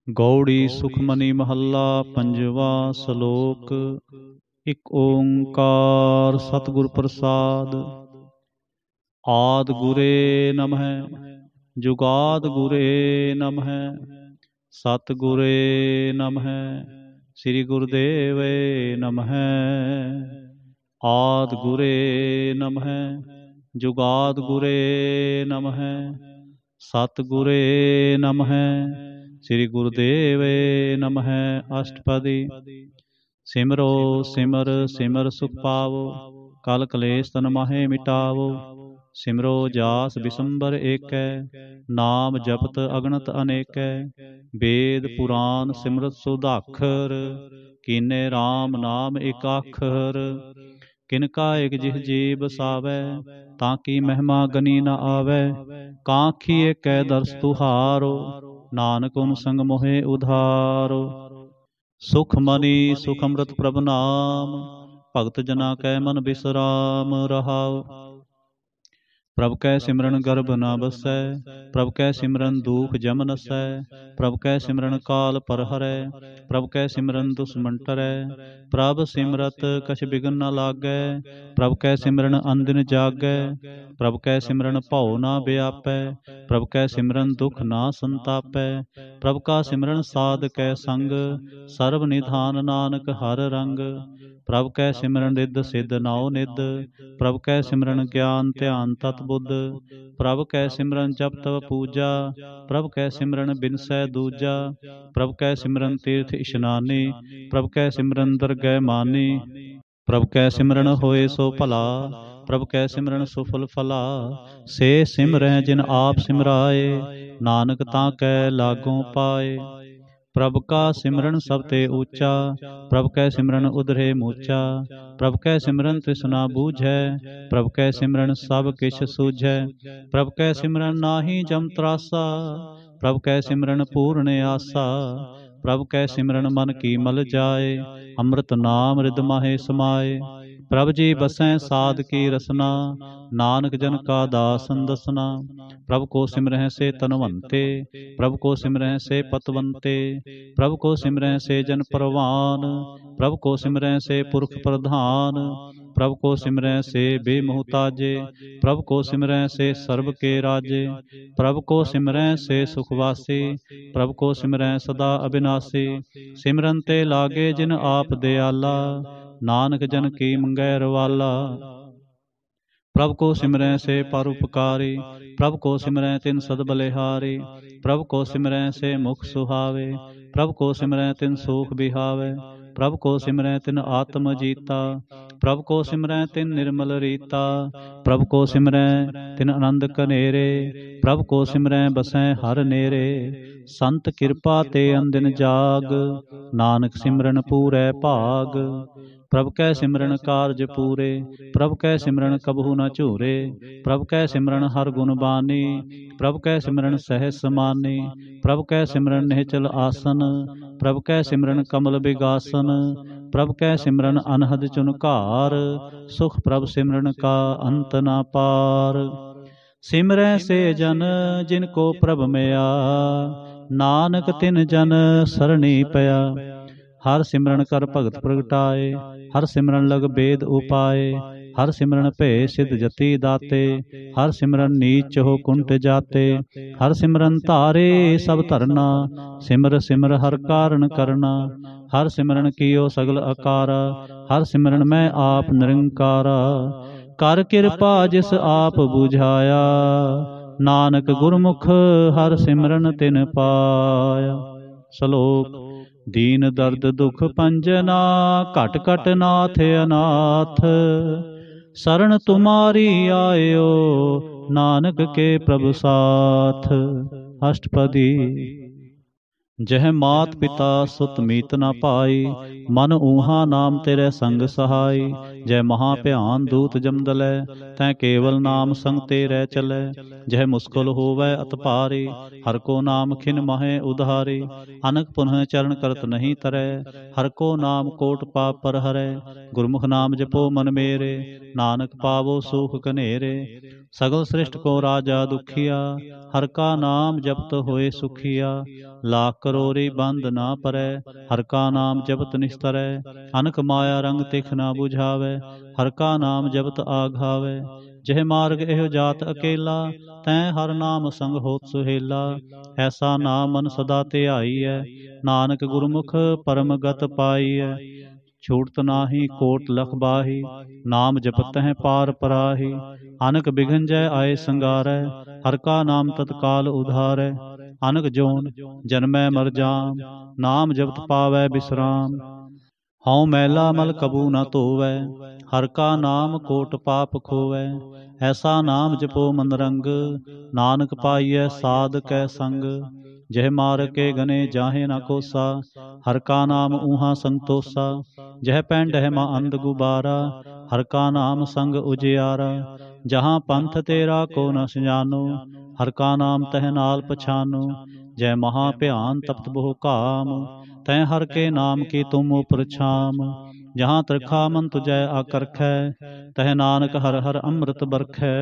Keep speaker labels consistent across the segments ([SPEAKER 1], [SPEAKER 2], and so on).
[SPEAKER 1] ਗੌੜੀ ਸੁਖਮਨੀ ਮਹੱਲਾ ਪੰਜਵਾ ਸ਼ਲੋਕ। ਇਕ ਓੰਕਾਰ ਸਤਿਗੁਰ ਪ੍ਰਸਾਦ। ਆਦਿ ਗੁਰੇ ਨਮਹਿ ਜੁਗਾਦਿ ਗੁਰੇ ਨਮਹਿ ਸਤਿਗੁਰੇ ਨਮਹਿ ਸ੍ਰੀ ਗੁਰੁਦੇਵੇ ਨਮਹਿ। ਆਦਿ ਗੁਰੇ ਨਮਹਿ ਜੁਗਾਦਿ ਗੁਰੇ ਨਮਹਿ ਸਤਿਗੁਰੇ ਨਮਹਿ ਸ੍ਰੀ ਗੁਰੁਦੇਵੇ ਨਮਹਿ। ਅਸ਼ਟਪਦੀ। ਸਿਮਰੋ ਸਿਮਰ ਸਿਮਰ ਸੁਖ ਪਾਵੋ, ਕਲ ਕਲੇਸ਼ ਤਨ ਮਾਹੇ ਮਿਟਾਵੋ। ਸਿਮਰੋ ਜਾਸ ਬਿਸੰਬਰ ਏਕੈ, ਨਾਮ ਜਪਤ ਅਗਣਤ ਅਨੇਕੈ। ਵੇਦ ਪੁਰਾਨ ਸਿਮਰਤ ਸੁਧਾਖਰ, ਕੀਨੇ RAM ਨਾਮ ਇਕ ਆਖਰ। ਕਿਨਕਾ ਇਕ ਜਿਹ ਜੀ ਬਸਾਵੈ, ਤਾਂ ਕੀ ਮਹਿਮਾ ਗਨੀ ਨ ਆਵੈ। ਕਾਂਖੀ ਏਕੈ ਦਰਸ ਤੁਹਾਰੋ, ਨਾਨਕ ਓਨ ਸੰਗ ਮੋਹਿ ਉਧਾਰੋ। ਸੁਖ ਮਨੀ ਸੁਖ ਅੰਮ੍ਰਿਤ ਪ੍ਰਭ ਨਾਮ, ਭਗਤ ਜਨਾ ਕੈ ਮਨ ਬਿਸਰਾਮ ਰਹਾਉ। ਪ੍ਰਭ ਕੈ ਸਿਮਰਨ ਗਰਭ ਨ ਬਸੈ, ਪ੍ਰਭ ਕੈ ਸਿਮਰਨ ਦੂਖ ਜਮ ਨਸੈ। ਪ੍ਰਭ ਕੈ ਸਿਮਰਨ ਕਾਲ ਪਰ ਹਰੈ, ਪ੍ਰਭ ਕੈ ਸਿਮਰਨ ਦੁਸਮਨ ਟਰੈ। ਪ੍ਰਭ ਸਿਮਰਤ ਕਛ ਬਿਘਨ ਨ ਲਾਗੈ, ਪ੍ਰਭ ਕੈ ਸਿਮਰਨ ਅਨਦਿਨ ਜਾਗੈ। ਪ੍ਰਭ ਕੈ ਸਿਮਰਨ ਭਉ ਨ ਬਿਆਪੈ, ਪ੍ਰਭ ਕੈ ਸਿਮਰਨ ਦੁਖ ਨ ਸੰਤਾਪੈ। ਪ੍ਰਭ ਕਾ ਸਿਮਰਨ ਸਾਧ ਕੈ ਸੰਗ, ਸਰਬ ਨਿਧਾਨ ਨਾਨਕ ਹਰ ਰੰਗ। ਪ੍ਰਭ ਕੈ ਸਿਮਰਨ ਰਿੱਧ ਸਿੱਧ ਨਾਉ ਨਿਧ, ਪ੍ਰਭ ਕੈ ਸਿਮਰਨ ਗਿਆਨ ਧਿਆਨ ਤਤ ਬੁੱਧ। ਪ੍ਰਭ ਕੈ ਸਿਮਰਨ ਜਪ ਤਪ ਪੂਜਾ, ਪ੍ਰਭ ਕੈ ਸਿਮਰਨ ਬਿਨਸੈ ਦੂਜਾ। ਪ੍ਰਭ ਕੈ ਸਿਮਰਨ ਤੀਰਥ ਇਸ਼ਨਾਨੀ, ਪ੍ਰਭ ਕੈ ਸਿਮਰਨ ਦਰਗਹਿ ਮਾਨੀ। ਪ੍ਰਭ ਕੈ ਸਿਮਰਨ ਹੋਏ ਸੋ ਭਲਾ, ਪ੍ਰਭ ਕੈ ਸਿਮਰਨ ਸੁਫਲ ਫਲਾ। ਸੇ ਸਿਮਰਹਿ ਜਿਨ ਆਪ ਸਿਮਰਾਏ, ਨਾਨਕ ਤਾਂ ਕੈ ਲਾਗੋਂ ਪਾਏ। ਪ੍ਰਭ ਕਾ ਸਿਮਰਨ ਸਭ ਤੇ ਊਚਾ, ਪ੍ਰਭ ਕੈ ਸਿਮਰਨ ਉਧਰੇ ਮੂਚਾ। ਪ੍ਰਭ ਕੈ ਸਿਮਰਨ ਤ੍ਰਿਸ਼ਨਾ ਬੂਝੈ, ਪ੍ਰਭ ਕੈ ਸਿਮਰਨ ਸਭ ਕਿਛ ਸੂਝੈ। ਪ੍ਰਭ ਕੈ ਸਿਮਰਨ ਨਾਹੀ ਜਮ ਤਰਾਸਾ, ਪ੍ਰਭ ਕੈ ਸਿਮਰਨ ਪੂਰਨ ਆਸਾ। ਪ੍ਰਭ ਕੈ ਸਿਮਰਨ ਮਨ ਕੀ ਮਲ ਜਾਏ, ਅੰਮ੍ਰਿਤ ਨਾਮ ਰਿਦ ਮਾਹੇ ਸਮਾਏ। ਪ੍ਰਭ ਜੀ ਬਸੈ ਸਾਧ ਕੀ ਰਸਨਾ, ਨਾਨਕ ਜਨ ਕਾ ਦਾਸਨ ਦਸਨਾ। ਪ੍ਰਭ ਕੋ ਸਿਮਰਹਿ ਸੇ ਤਨਵੰਤੇ, ਪ੍ਰਭ ਕੋ ਸਿਮਰਹਿ ਸੇ ਪਤਵੰਤੇ। ਪ੍ਰਭ ਕੋ ਸਿਮਰਹਿ ਸੇ ਜਨ ਪਰਵਾਨ, ਪ੍ਰਭ ਕੋ ਸਿਮਰਹਿ ਸੇ ਪੁਰਖ ਪ੍ਰਧਾਨ। ਪ੍ਰਭ ਕੋ ਸਿਮਰਹਿ ਸੇ ਬੇਮੁਹਤਾਜੇ, ਪ੍ਰਭ ਕੋ ਸਿਮਰਹਿ ਸੇ ਸਰਬ ਕੇ ਰਾਜੇ। ਪ੍ਰਭ ਕੋ ਸਿਮਰਹਿ ਸੇ ਸੁਖ ਵਾਸੀ, ਪ੍ਰਭ ਕੋ ਸਿਮਰਹਿ ਸਦਾ ਅਬਿਨਾਸੀ। ਸਿਮਰਨ ਤੇ ਲਾਗੇ ਜਿਨ ਆਪ ਦਿਆਲਾ, ਨਾਨਕ ਜਨ ਕੀ ਮੰਗੈ ਰਵਾਲਾ। ਪ੍ਰਭ ਕੋ ਸਿਮਰਹਿ ਸੇ ਪਰਉਪਕਾਰੀ, ਪ੍ਰਭ ਕੋ ਸਿਮਰਹਿ ਤਿਨ ਸਦ ਬਲਿਹਾਰੀ। ਪ੍ਰਭ ਕੋ ਸਿਮਰਹਿ ਸੇ ਮੁਖ ਸੁਹਾਵੇ, ਪ੍ਰਭ ਕੋ ਸਿਮਰਹਿ ਤਿਨ ਸੂਖ ਬਿਹਾਵੇ। ਪ੍ਰਭ ਕੋ ਸਿਮਰਹਿ ਤਿਨ ਆਤਮ ਜੀਤਾ, ਪ੍ਰਭ ਕੋ ਸਿਮਰਹਿ ਤਿਨ ਨਿਰਮਲ ਰੀਤਾ। ਪ੍ਰਭ ਕੋ ਸਿਮਰਹਿ ਤਿਨ ਆਨੰਦ ਕਨੇਰੇ, ਪ੍ਰਭ ਕੋ ਸਿਮਰਹਿ ਬਸੈ ਹਰ ਨੇਰੇ। ਸੰਤ ਕਿਰਪਾ ਤੇ ਅਨਦਿਨ ਜਾਗ, ਨਾਨਕ ਸਿਮਰਨ ਪੂਰੈ ਭਾਗ। ਪ੍ਰਭ ਕੈ ਸਿਮਰਨ ਕਾਰਜ ਪੂਰੇ, ਪ੍ਰਭ ਕੈ ਸਿਮਰਨ ਕਬਹੂ ਨ ਝੂਰੇ। ਪ੍ਰਭ ਕੈ ਸਿਮਰਨ ਹਰ ਗੁਣ ਬਾਨੀ, ਪ੍ਰਭ ਕੈ ਸਿਮਰਨ ਸਹਿਜ ਸਮਾਨੀ। ਪ੍ਰਭ ਕੈ ਸਿਮਰਨ ਨਿਹਚਲ ਆਸਨ, ਪ੍ਰਭ ਕੈ ਸਿਮਰਨ ਕਮਲ ਬਿਗਾਸਨ। ਪ੍ਰਭ ਕੈ ਸਿਮਰਨ ਅਨਹਦ ਚੁਨਕਾਰ, ਸੁਖ ਪ੍ਰਭ ਸਿਮਰਨ ਕਾ ਅੰਤ ਨ ਪਾਰ। ਸਿਮਰੈ ਸੇ ਜਨ ਜਿਨ ਕੋ ਪ੍ਰਭ ਮਿਆ, ਨਾਨਕ ਤਿਨ ਜਨ ਸਰਣੀ ਪਿਆ। ਹਰ ਸਿਮਰਨ ਕਰ ਭਗਤ ਪ੍ਰਗਟਾਏ, ਹਰ ਸਿਮਰਨ ਲਗ ਬੇਦ ਉਪਾਏ। ਹਰ ਸਿਮਰਨ ਭੇ ਸਿਧ ਜਤੀ ਦਾਤੇ, ਹਰ ਸਿਮਰਨ ਨੀਚ ਚਹੁ ਕੁੰਟ ਜਾਤੇ। ਹਰ ਸਿਮਰਨ ਧਾਰੇ ਸਭ ਧਰਨਾ, ਸਿਮਰ ਸਿਮਰ ਹਰ ਕਾਰਨ ਕਰਨਾ। ਹਰ ਸਿਮਰਨ ਕੀਓ ਸਗਲ ਆਕਾਰਾ, ਹਰ ਸਿਮਰਨ ਮੈਂ ਆਪ ਨਿਰੰਕਾਰਾ। ਕਰ ਕਿਰਪਾ ਜਿਸ ਆਪ ਬੁਝਾਇਆ, ਨਾਨਕ ਗੁਰਮੁਖ ਹਰ ਸਿਮਰਨ ਤਿਨ ਪਾਇਆ। ਸ਼ਲੋਕ। ਦੀਨ ਦਰਦ ਦੁਖ ਪੰਜਨਾ, ਘਟ ਘਟ ਨਾਥ ਅਨਾਥ। ਸਰਣ ਤੁਮਾਰੀ ਆਇਓ, ਨਾਨਕ ਕੇ ਪ੍ਰਭ ਸਾਥ। ਅਸ਼ਟਪਦੀ। ਜਹ ਮਾਤ ਪਿਤਾ ਸੁਤ ਮੀਤ ਨ ਪਾਈ, ਮਨ ਊਹਾ ਨਾਮ ਤੇਰੇ ਸੰਗ ਸਹਾਈ। ਜੈ ਮਹਾ ਭਿਆਨ ਦੂਤ ਜਮਦਲੈ, ਤੈ ਕੇਵਲ ਨਾਮ ਸੰਗ ਤੇਰੇ ਚਲੈ। ਜਹ ਮੁਸਕਲ ਹੋਵੈ ਅਤ ਭਾਰੀ, ਹਰ ਕੋ ਨਾਮ ਖਿਨ ਮਾਹੇ ਉਧਾਰੀ। ਅਨਕ ਪੁਨਹ ਚਰਨ ਕਰਤ ਨਹੀਂ ਤਰੈ, ਹਰ ਕੋ ਨਾਮ ਕੋਟ ਪਾਪ ਪਰ ਹਰੈ। ਗੁਰਮੁਖ ਨਾਮ ਜਪੋ ਮਨ ਮੇਰੇ, ਨਾਨਕ ਪਾਵੋ ਸੂਖ ਘਨੇਰੇ। ਸਗਲ ਸ੍ਰਿਸ਼ਟ ਕੋ ਰਾਜਾ ਦੁਖੀਆ, ਹਰ ਕਾ ਨਾਮ ਜਪਤ ਹੋਏ ਸੁਖੀਆ। लाख करोरी बंद ना परै। हर का नाम जपत निस्तरै, अनक माया रंग तिख ना बुझावै। हर का नाम जपत आघावै, जह मार्ग एहो जात अकेला। तैं हर नाम संग होत सुहेला, ऐसा नाम मन सदा ध्याईऐ। नानक गुरमुख परम गत पाईऐ, छूटत नाही कोट लख बाही। नाम जपत है पार पराही, अनक बिघन जय आए संगारै। हर का नाम तत्काल उधारै, अनक जोन जन्मै मर जाम। नाम जपत पावै विश्राम, हਉ मैला मल कबू न धोवै। हर का नाम कोट पाप खोवै, ऐसा नाम जपो मन रंग। नानक पाईऐ साध कै संग, जह मार के गने जाहे न कोसा। हर का नाम ऊहा संतोषा, जह पैंडह मा अंध गुबारा। हर का नाम संग उजियारा, जहाँ पंथ तेरा को न सजानो। हर का नाम तह नाल पछानो, जय महा भयान तप्त बहु काम। तै हर के नाम की तुम उपर छाम, जहाँ त्रिखा मन तुझै आकरखै। तह नानक हर हर अमृत बरखै।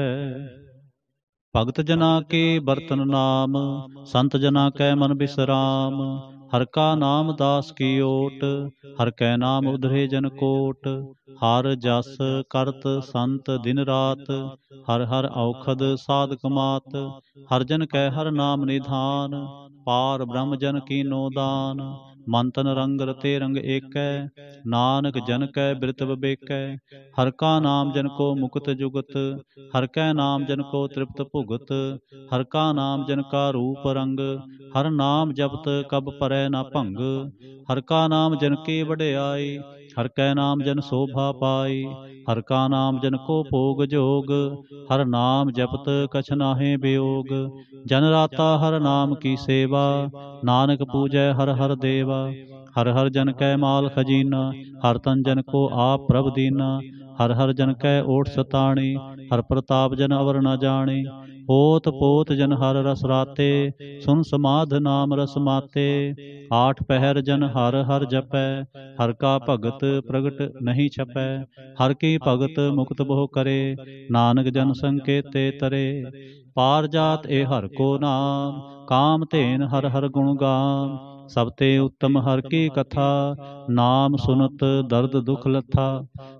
[SPEAKER 1] भगत जना के बर्तन नाम, संत जना कै मन विश्राम। हर का नाम दास की ओट, हर कै नाम उधरे जन कोट। हर जस करत संत दिन रात, हर हर औखद साधक मात। हर जन कै हर नाम निधान, पार ब्रह्म जन कीनो दान। मन तन रंग रते रंग एकै, नानक जन कै बिरत बिबेकै। हर का नाम जन को मुकुत जुगत, हर कै नाम जन को तृप्त भुगत। हर का नाम जन का रूप रंग, हर नाम जपत कब परै न भंग। हर का नाम जन की वड्याई, हर कै नाम जन शोभा पाई। हर का नाम जन को भोग जोग, हर नाम जपत कछ नाहे वियोग। जन राता हर नाम की सेवा, नानक पूजै हर हर देवा। हर हर जन कै माल खजीना, हर तन जन को आप प्रभ दीना। हर हर जन कै ओठ सताणी, हर प्रताप जन अवर न जाने। पोत पोत जन हर रस राते, सुन समाध नाम रस माते। आठ पहर जन हर हर जपै, हर का भगत प्रगट नहीं छपै। हर की भगत मुक्त बहु करे, नानक जन संकेते तरे। पार जात ए हर को नाम, काम धेन हर हर गुण गाम। सबते उत्तम हर की कथा, नाम सुनत दर्द दुख लथा।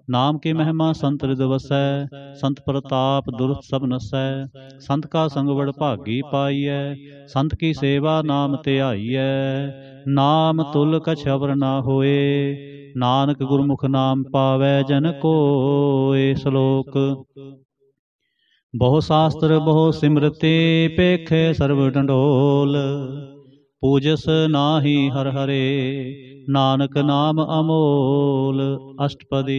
[SPEAKER 1] नाम की महिमा संत हृदय वसै, संत प्रताप दुरत सब नसै। संत का संग बड़ भागी पाईऐ, संत की सेवा नाम ध्याईऐ। नाम तुल कछ अवर ना होए, नानक गुरमुख नाम पावै जन कोय। श्लोक। बहु शास्त्र बहु सिमरते, पेखे सर्व डंडोल। पूजस नाहि हर हरे, नानक नाम अमोल। अष्टपदी।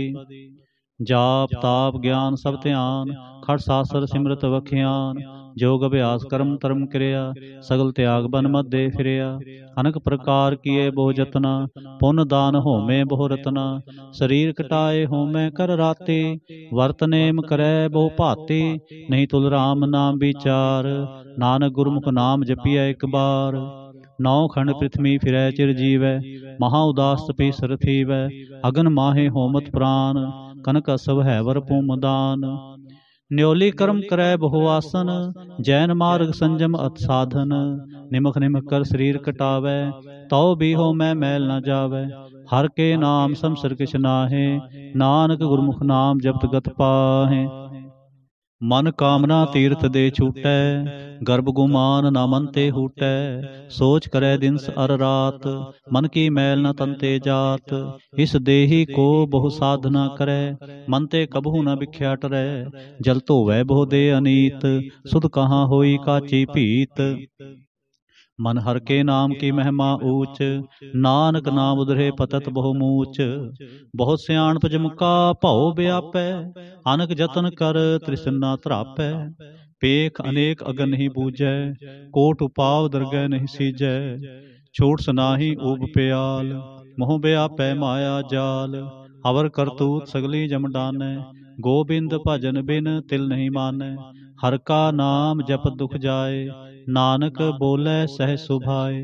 [SPEAKER 1] जाप ताप ज्ञान सब ध्यान, खट शास्त्र सिमरत वखियान। जोग अभ्यास कर्म धर्म क्रिया, सगल त्याग बन मध्य फिरिया। अनक प्रकार किए बहु जतना, पुण्य दान होमे बहु रतना। शरीर कटाए होमे कर राते, वर्त नेम करै बहु भाते। नहीं तुल राम नाम विचार, नानक गुरमुख नाम जपिया एक बार। नौ खंड पृथ्वी फिरै चिर जीवै, महा उदास तपी सर थीवै। अगन माहे होमत प्राण, कनक असव है वर भूम दान। न्योली कर्म करै बहु आसन, जैन मार्ग संजम अत साधन। निमख निमख कर शरीर कटावै, तौ भी हो मैं मैल न जावै। हर के नाम समसर किछ नाहे, नानक गुरमुख नाम जपत गत पाहे। मन कामना तीर्थ दे छूटै, गर्भ गुमान न मन ते हूटै। सोच करे दिनस अर रात, मन की मैल न तन ते जात। इस देही को बहु साधना करे, मन ते कबहु न बिख्या टरै। जल धोवै बहु दे अनीत, सुध कहाँ होई काची भीत। मन हर के नाम की महिमा ऊंच, नानक नाम उधरे पतत बहु मूच। बहुत सियाणप जमका भौ व्यापै, अनक जतन कर तृष्णा तरापै। पेख अनेक अगन नहीं बूझै, कोट उपाव दरगह नहीं सीजै। छूट सनाही ऊब प्याल, मोह व्यापै माया जाल। अवर करतूत सगली जम डानै, गोबिंद भजन बिन तिल नहीं मानै। हर का नाम जप दुख जाए, नानक बोले सह सुभाए।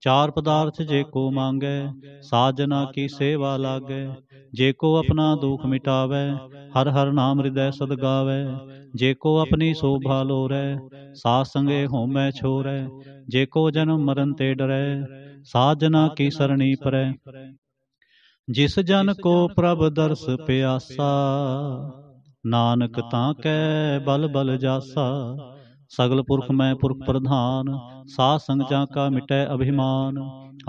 [SPEAKER 1] चार पदार्थ जे को मांगै, साजना की सेवा लागै। जे को अपना दुख मिटावै, हर हर नाम हृदय सद गावै। जे को अपनी शोभा लोरै, साध संगे होमै छोरै। जे को जन्म मरण ते डरै, साजना की सरणी परै। जिस जन को प्रभ दर्श प्यासा, नानक ताकै बल बल जासा। सगल पुरख मैं पुरख प्रधान, साध संग जाका मिटै अभिमान।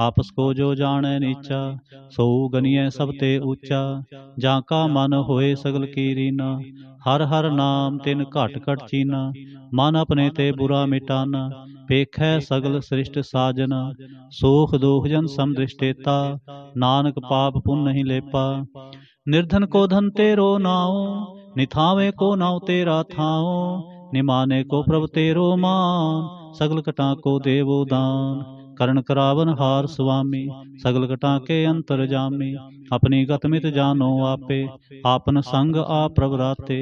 [SPEAKER 1] आपस को जो जाने नीचा, सो गनिय सब ते ऊंचा। जाका मन होए सगल की रीना, हर हर नाम तिन घट घट चीना। मन अपने ते बुरा मिटाना, पेखै सगल सृष्ट साजना। सोख दोख जन समदृष्टेता, नानक पाप पुन नहीं लेपा। निर्धन को धन तेरो नाओ, निथावे को नाव तेरा थाओ। निमाने को प्रभ तेरो मान, सगल कटा को देवो दान। करण करावन हार स्वामी, सगल कटा के अंतर जामी। अपनी गत मित जानो आपे, आपन संग आप प्रभ राते।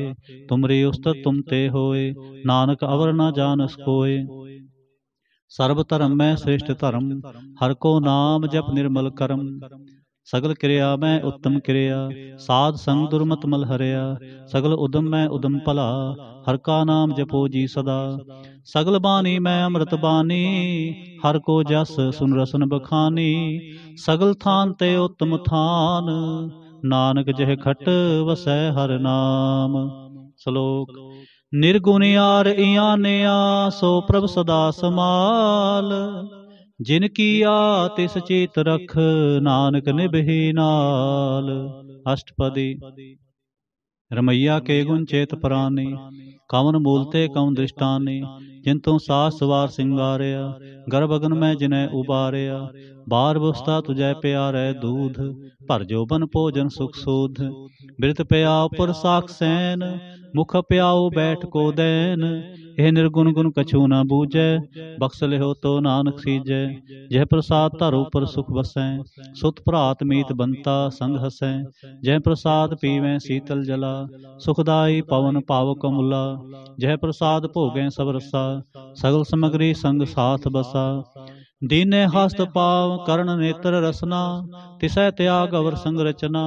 [SPEAKER 1] तुमरी उस्तत तुम ते होए, नानक अवर न जानस कोय। सर्व धर्म में श्रेष्ठ धर्म, हर को नाम जप निर्मल करम। सगल क्रिया में उत्तम क्रिया, साध संग दुर्मत मल हरिया। सगल उदम में उदम भला, हर का नाम जपो जी सदा। सगल बानी में अमृत बानी, हर को जस सुन रसन बखानी। सगल थान ते उत्तम थान, नानक जह खट वसै हर नाम। श्लोक। निर्गुणियार इयानिया, सो प्रभ सदा समाल। जिन किया तिस चीत रख, नानक निभहि नाल। अष्टपदी। रमैया के गुण चेत परानी, कवन मूलते कवन दृष्टानी। जिनतु सास सवार सिंगारिया, गर्भ अगन में जिन्हें उबारिया। बार बुस्ता तुझे प्यारे दूध, भर जोबन भोजन सुख सूध। बिरत प्याओ पुर साख सैन, मुख प्याओ बैठ को दैन। यह निर्गुण गुण कछु न बूझै, बख्श लिहो तो नानक सीजै। जह प्रसाद धरो पर सुख बसै, सुत भरात मीत बनता संग हसै। जह प्रसाद पीवें शीतल जला, सुखदाई पवन पावक अमूला। जह प्रसाद भोगें सब रसा, सगल समग्री संग साथ बसा। दीने हस्त पाव करण नेत्र रसना, तिसै त्याग अवर संग रचना।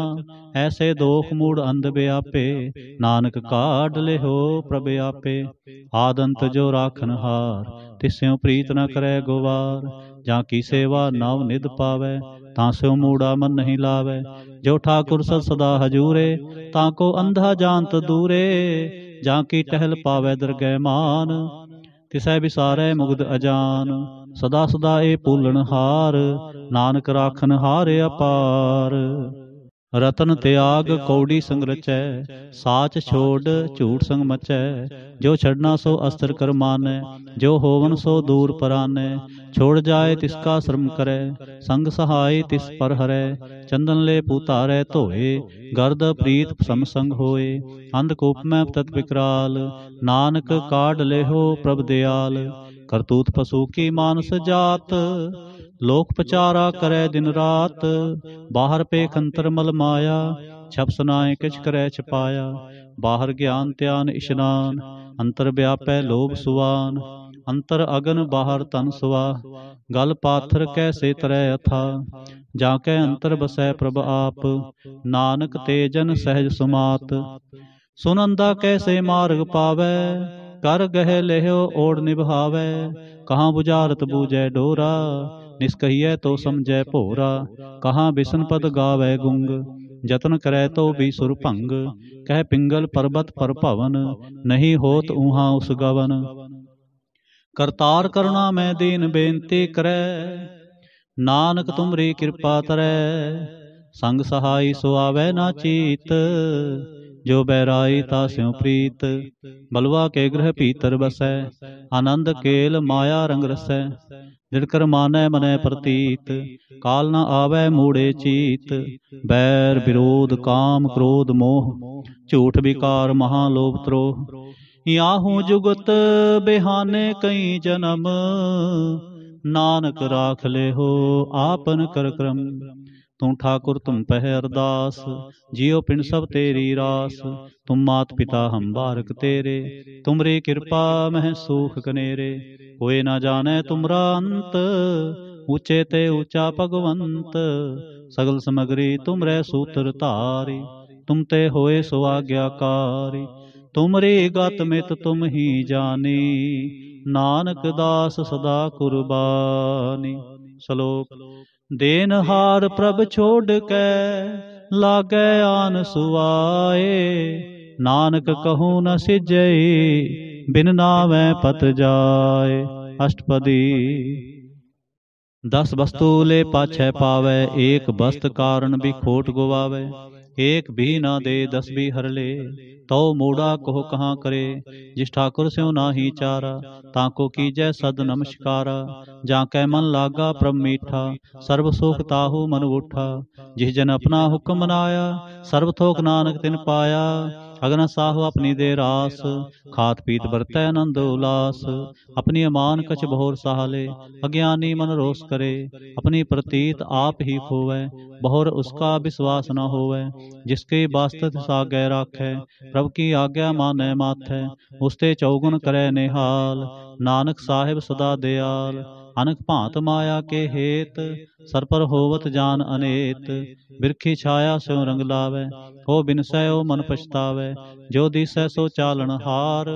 [SPEAKER 1] ऐसे दोख मूड अंध व्यापे, नानक काढ़ लेहो प्रभ आपे। आदंत जो राखन हार, तिस्यों प्रीत न करे गोवार। जाकी सेवा नव निध पावै, तांस्यो मूढ़ा मन नहीं लावै। जो ठाकुर सद सदा हजूरे, ताको अंधा जानत दूरे। जाकी टहल पावै दरगह मान, तिसै विसारै मुग्ध अजान। सदा सदा ए पूलन हार, नानक राखन हार अपार। रतन त्याग कौड़ी संग रचै, साच छोड़ झूठ संग मचै। जो छड़ना सो अस्त्र कर मानै, जो होवन सो दूर परानै। छोड़ जाए तिसका श्रम करे, संग सहाय तिस पर हरै। चंदन ले पूतारै धोए, गर्द प्रीत समसंग होए। अंधकूप में तत् विकराल, नानक काढ़ लेहो प्रभ दयाल। करतूत पशु की मानस जात, लोक पचारा करे दिन रात। बाहर पेख अंतर मल माया, छप सुनाए किछ करे छिपाया। बाहर ज्ञान त्यान इशनान, अंतर व्यापै लोभ सुवान। अंतर अगन बाहर तन सुवा, गल पाथर कैसे तरह अथा। जाके अंतर बसै प्रभ आप, नानक तेजन सहज सुमात। सुनंदा कैसे मार्ग पावै, कर गह लेहो ओढ़ निभावै। कहाँ बुझारत बूझै डोरा, निष्कहियै तो समझै भोरा। कहाँ बिसन पद गावै गुंग, जतन करे तो भी सुर भंग। कह पिंगल पर्वत पर भवन, नहीं होत ऊहा उस गवन। करतार करुणा में दीन बेनती करे, नानक तुमरी कृपा तरै। संग सहाई सो आवे ना चीत, जो बैराई तास्यों प्रीत। बलवा के गृह भीतर बसै, आनंद केल माया रंग रसै। दिड़कर मानै मनै प्रतीत, काल न आवै मूढ़े चीत। बैर विरोध काम क्रोध मोह, झूठ विकार महालोभ त्रोह। याहू जुगत बेहाने कई जन्म, नानक राख ले हो आपन कर क्रम। तू ठाकुर तुम पह अरदास, जियो पिंड सब तेरी रास। तुम मात पिता हम बारक तेरे, तुमरी कृपा मह सूख कनेरे। कोई ना जाने तुमरा अंत, ऊंचे ते ऊंचा भगवंत, सगल समगरी तुमरे सूत्र धारी, तुम ते होए सो आज्ञाकारी, तुमरी गत मित तुम ही जानी, नानक दास सदा कुर्बानी। श्लोक। देनहार प्रभ छोड़ कै लागै आन सुआए, नानक कहूँ न सिजई बिन नावै पत जाए। अष्टपदी। 10 वस्तु ले पाछै पावै, एक वस्त कारण भी खोट गुवावै, एक भी ना दे 10 भी हर ले, तो मूढ़ा कोह कहाँ करे, जिस ठाकुर स्यों नाही चारा, ताको कीजै सद नमस्कारा, जाकै मन लागा प्रभ मीठा, सर्व सुख ताहु मन उठा, जिस जन अपना हुक्म मनाया, सर्व थोक नानक तिन पाया, अगन साहु अपनी दे रास, खात पीत बरतै आनंद उलास, अपनी अमान कछ बहुर साहले, अज्ञानी मन रोष करे, अपनी प्रतीत आप ही खोवै, बहुर उसका विश्वास न होवै, जिसके वास्तव सागै राखै, प्रभु की आज्ञा मानै माथै, उसते चौगुन करै निहाल, नानक साहिब सदा दयाल, अनक भांत माया के हेत, सर पर होवत जान अनेत, बिरखी छाया स्यों रंग लावै, हो बिनसै ओ मन पछतावै, जो दिसै सो चालन हार,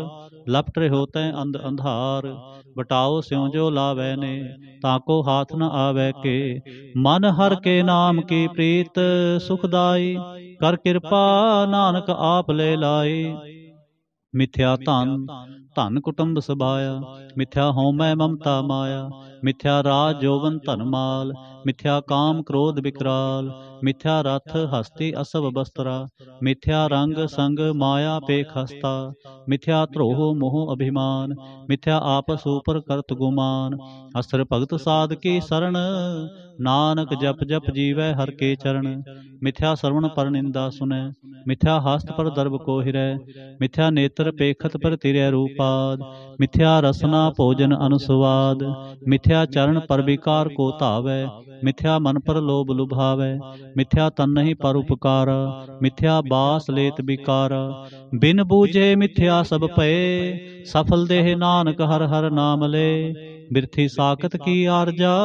[SPEAKER 1] लपट रहो तै अंध अंधार, बटाओ स्यों जो लावै ने, ताको हाथ न आवे के, मन हर के नाम की प्रीत सुखदाई, कर कृपा नानक आप ले लाई। मिथ्या धन धन कुटुंब सभाया, मिथ्या होमै ममता माया, मिथ्या राज जोवन धन माल, मिथ्या काम क्रोध विकराल, मिथ्या रथ हस्ती असव बस्त्रा, मिथ्या रंग संग माया पेख हस्ता, मिथ्या द्रोह मोह अभिमान, मिथ्या आपस ऊपर करत गुमान, असर भगत साध की शरण, नानक जप जप जीवै हर के चरण, मिथ्या श्रवण पर निंदा सुनै, मिथ्या हस्त पर दर्भ को हिरै, मिथ्या नेत्र पेखत पर तिरय रूपाद, मिथ्या रसना भोजन अनुस्वाद, मिथ्या चरण पर विकार को धावै, मिथ्या मन पर लोभ लुभावै, मिथ्या तन नहीं पर उपकारा, मिथ्या बास लेत विकारा, बिन बूझे मिथ्या सब पए, सफल देह नानक हर हर नाम ले, बिरथी साकत की आरजा,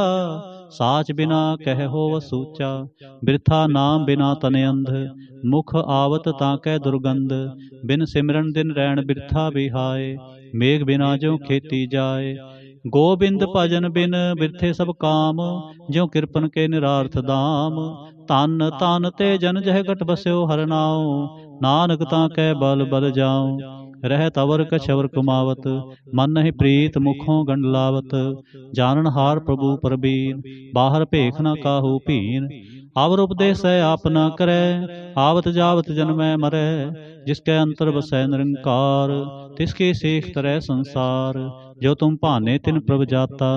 [SPEAKER 1] साच बिना कह हो सूचा, बिरथा नाम बिना तन अंध, मुख आवत ताकै दुर्गंध, बिन सिमरन दिन रैन बिरथा बिहाए, मेघ बिना ज्यों खेती जाए, गोबिंद भजन बिन बिरथे सब काम, ज्यों कृपन के निरार्थ दाम, तन तन ते जन जह घट बस्यो हर नाउ, नानक ताकै बल बल जाऊं, रहत अवर कछवर कुमावत, मन नहीं प्रीत मुखों गंड लावत, जानन हार प्रभु परबीन, बाहर भेख न काहू भीन, आवर उपदेश है आप न करे, आवत जावत जन्मै मरै, जिसके अंतर बसै निरंकार, तिसकी सीख तरह संसार, जो तुम भाने तिन प्रभ जाता,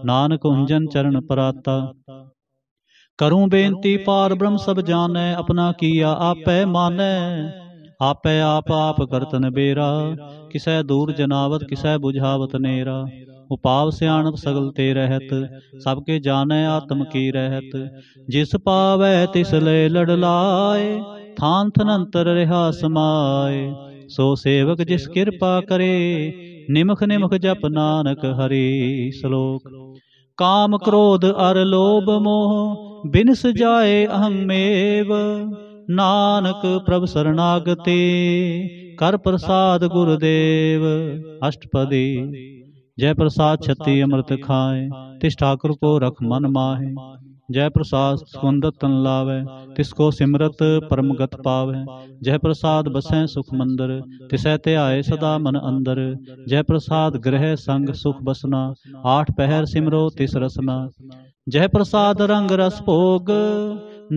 [SPEAKER 1] नानक उंजन चरण पराता। करूं बेनती पार ब्रह्म सब जानै, अपना किया आपै मानै, आपै आप करत नबेरा, किसै दूर जनावत किसै बुझावत नेरा, उपाव सियाणप सगल ते रहत, सबके जानै आत्म की रहत, जिस पावै तिस ले लड़ लाए, थान थनंतर रहा समाए, सो सेवक जिस कृपा करे, निमख निमख जप नानक हरि। श्लोक। काम क्रोध अर लोभ मोह बिनस जाए अहमेव, नानक प्रभ शरणागति कर प्रसाद गुरुदेव। अष्टपदी। जय प्रसाद छत्ती अमृत खाए, तिस ठाकुर को रख मन माहे, जय प्रसाद सुंदर तन लावै, तिसको सिमरत परम गत पावै, जय प्रसाद बसै सुख मंदर, तिसै ध्याए सदा मन अंदर, जय प्रसाद गृह संग सुख बसना, 8 पहर सिमरो तिस रसना, जय प्रसाद रंग रस भोग,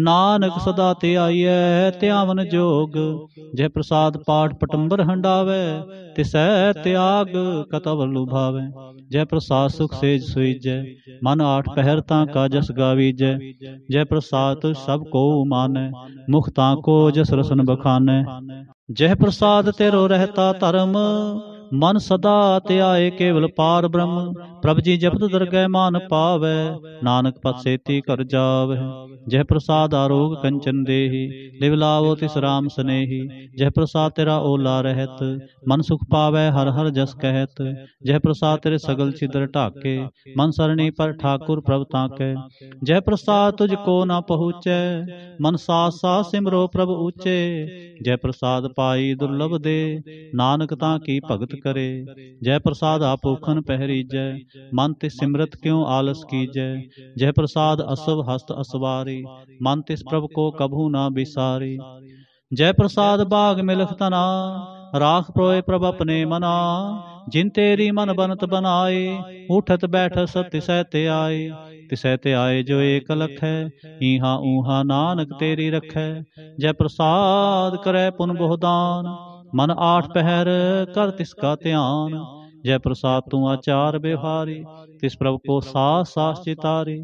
[SPEAKER 1] नानक सदा ध्याइयै ध्यावन जोग, जय प्रसाद पाठ पटंबर हंडावै, तिसै त्याग कतव लुभावै, जय प्रसाद सुख सेज सुईजै, मन 8 पहर ताका जस गावीजै, जय प्रसाद सब को मानै, मुख ताको जस रसन बखानै, जय प्रसाद तेरो रहता धर्म, मन सदा त्याए केवल पार ब्रह्म। प्रभ जी जपत दरगह मान पावै, नानक पत सेती कर जावै। जह प्रसाद आरोग कंचन देहि, लिव लावो तिस राम स्नेही। जह प्रसाद तेरा ओला रहत, मन सुख पावै हर हर जस कहत। जह प्रसाद तेरे सगल छिद्र ढाके, मन सरणी पर ठाकुर प्रभ ताकै। जह प्रसाद तुझको न पहुँचै, मन सास सास सिमरो प्रभ ऊचे। जय प्रसाद पाई दुर्लभ दे, नानक ताकी भगत करे। जय प्रसाद आपोखन पहरीजै, मन तिस सिमरत क्यों आलस कीजै। जय प्रसाद असव हस्त असवारी, मन तिस प्रभ को कभू न बिसारी। जय प्रसाद बाग मिलख तना, राख प्रोय प्रभ अपने मना। जिन तेरी मन बनत बनाए, उठत बैठत सब तिसै ते आए। तिसै ते आए जो एक लखै, ईहा ऊहा नानक तेरी रखै। जय प्रसाद करे पुन बहुदान, मन आठ पहर कर तिसका ध्यान। जय प्रसाद तू आचार व्यवहारी, तिस प्रभ को सास सास चितारी।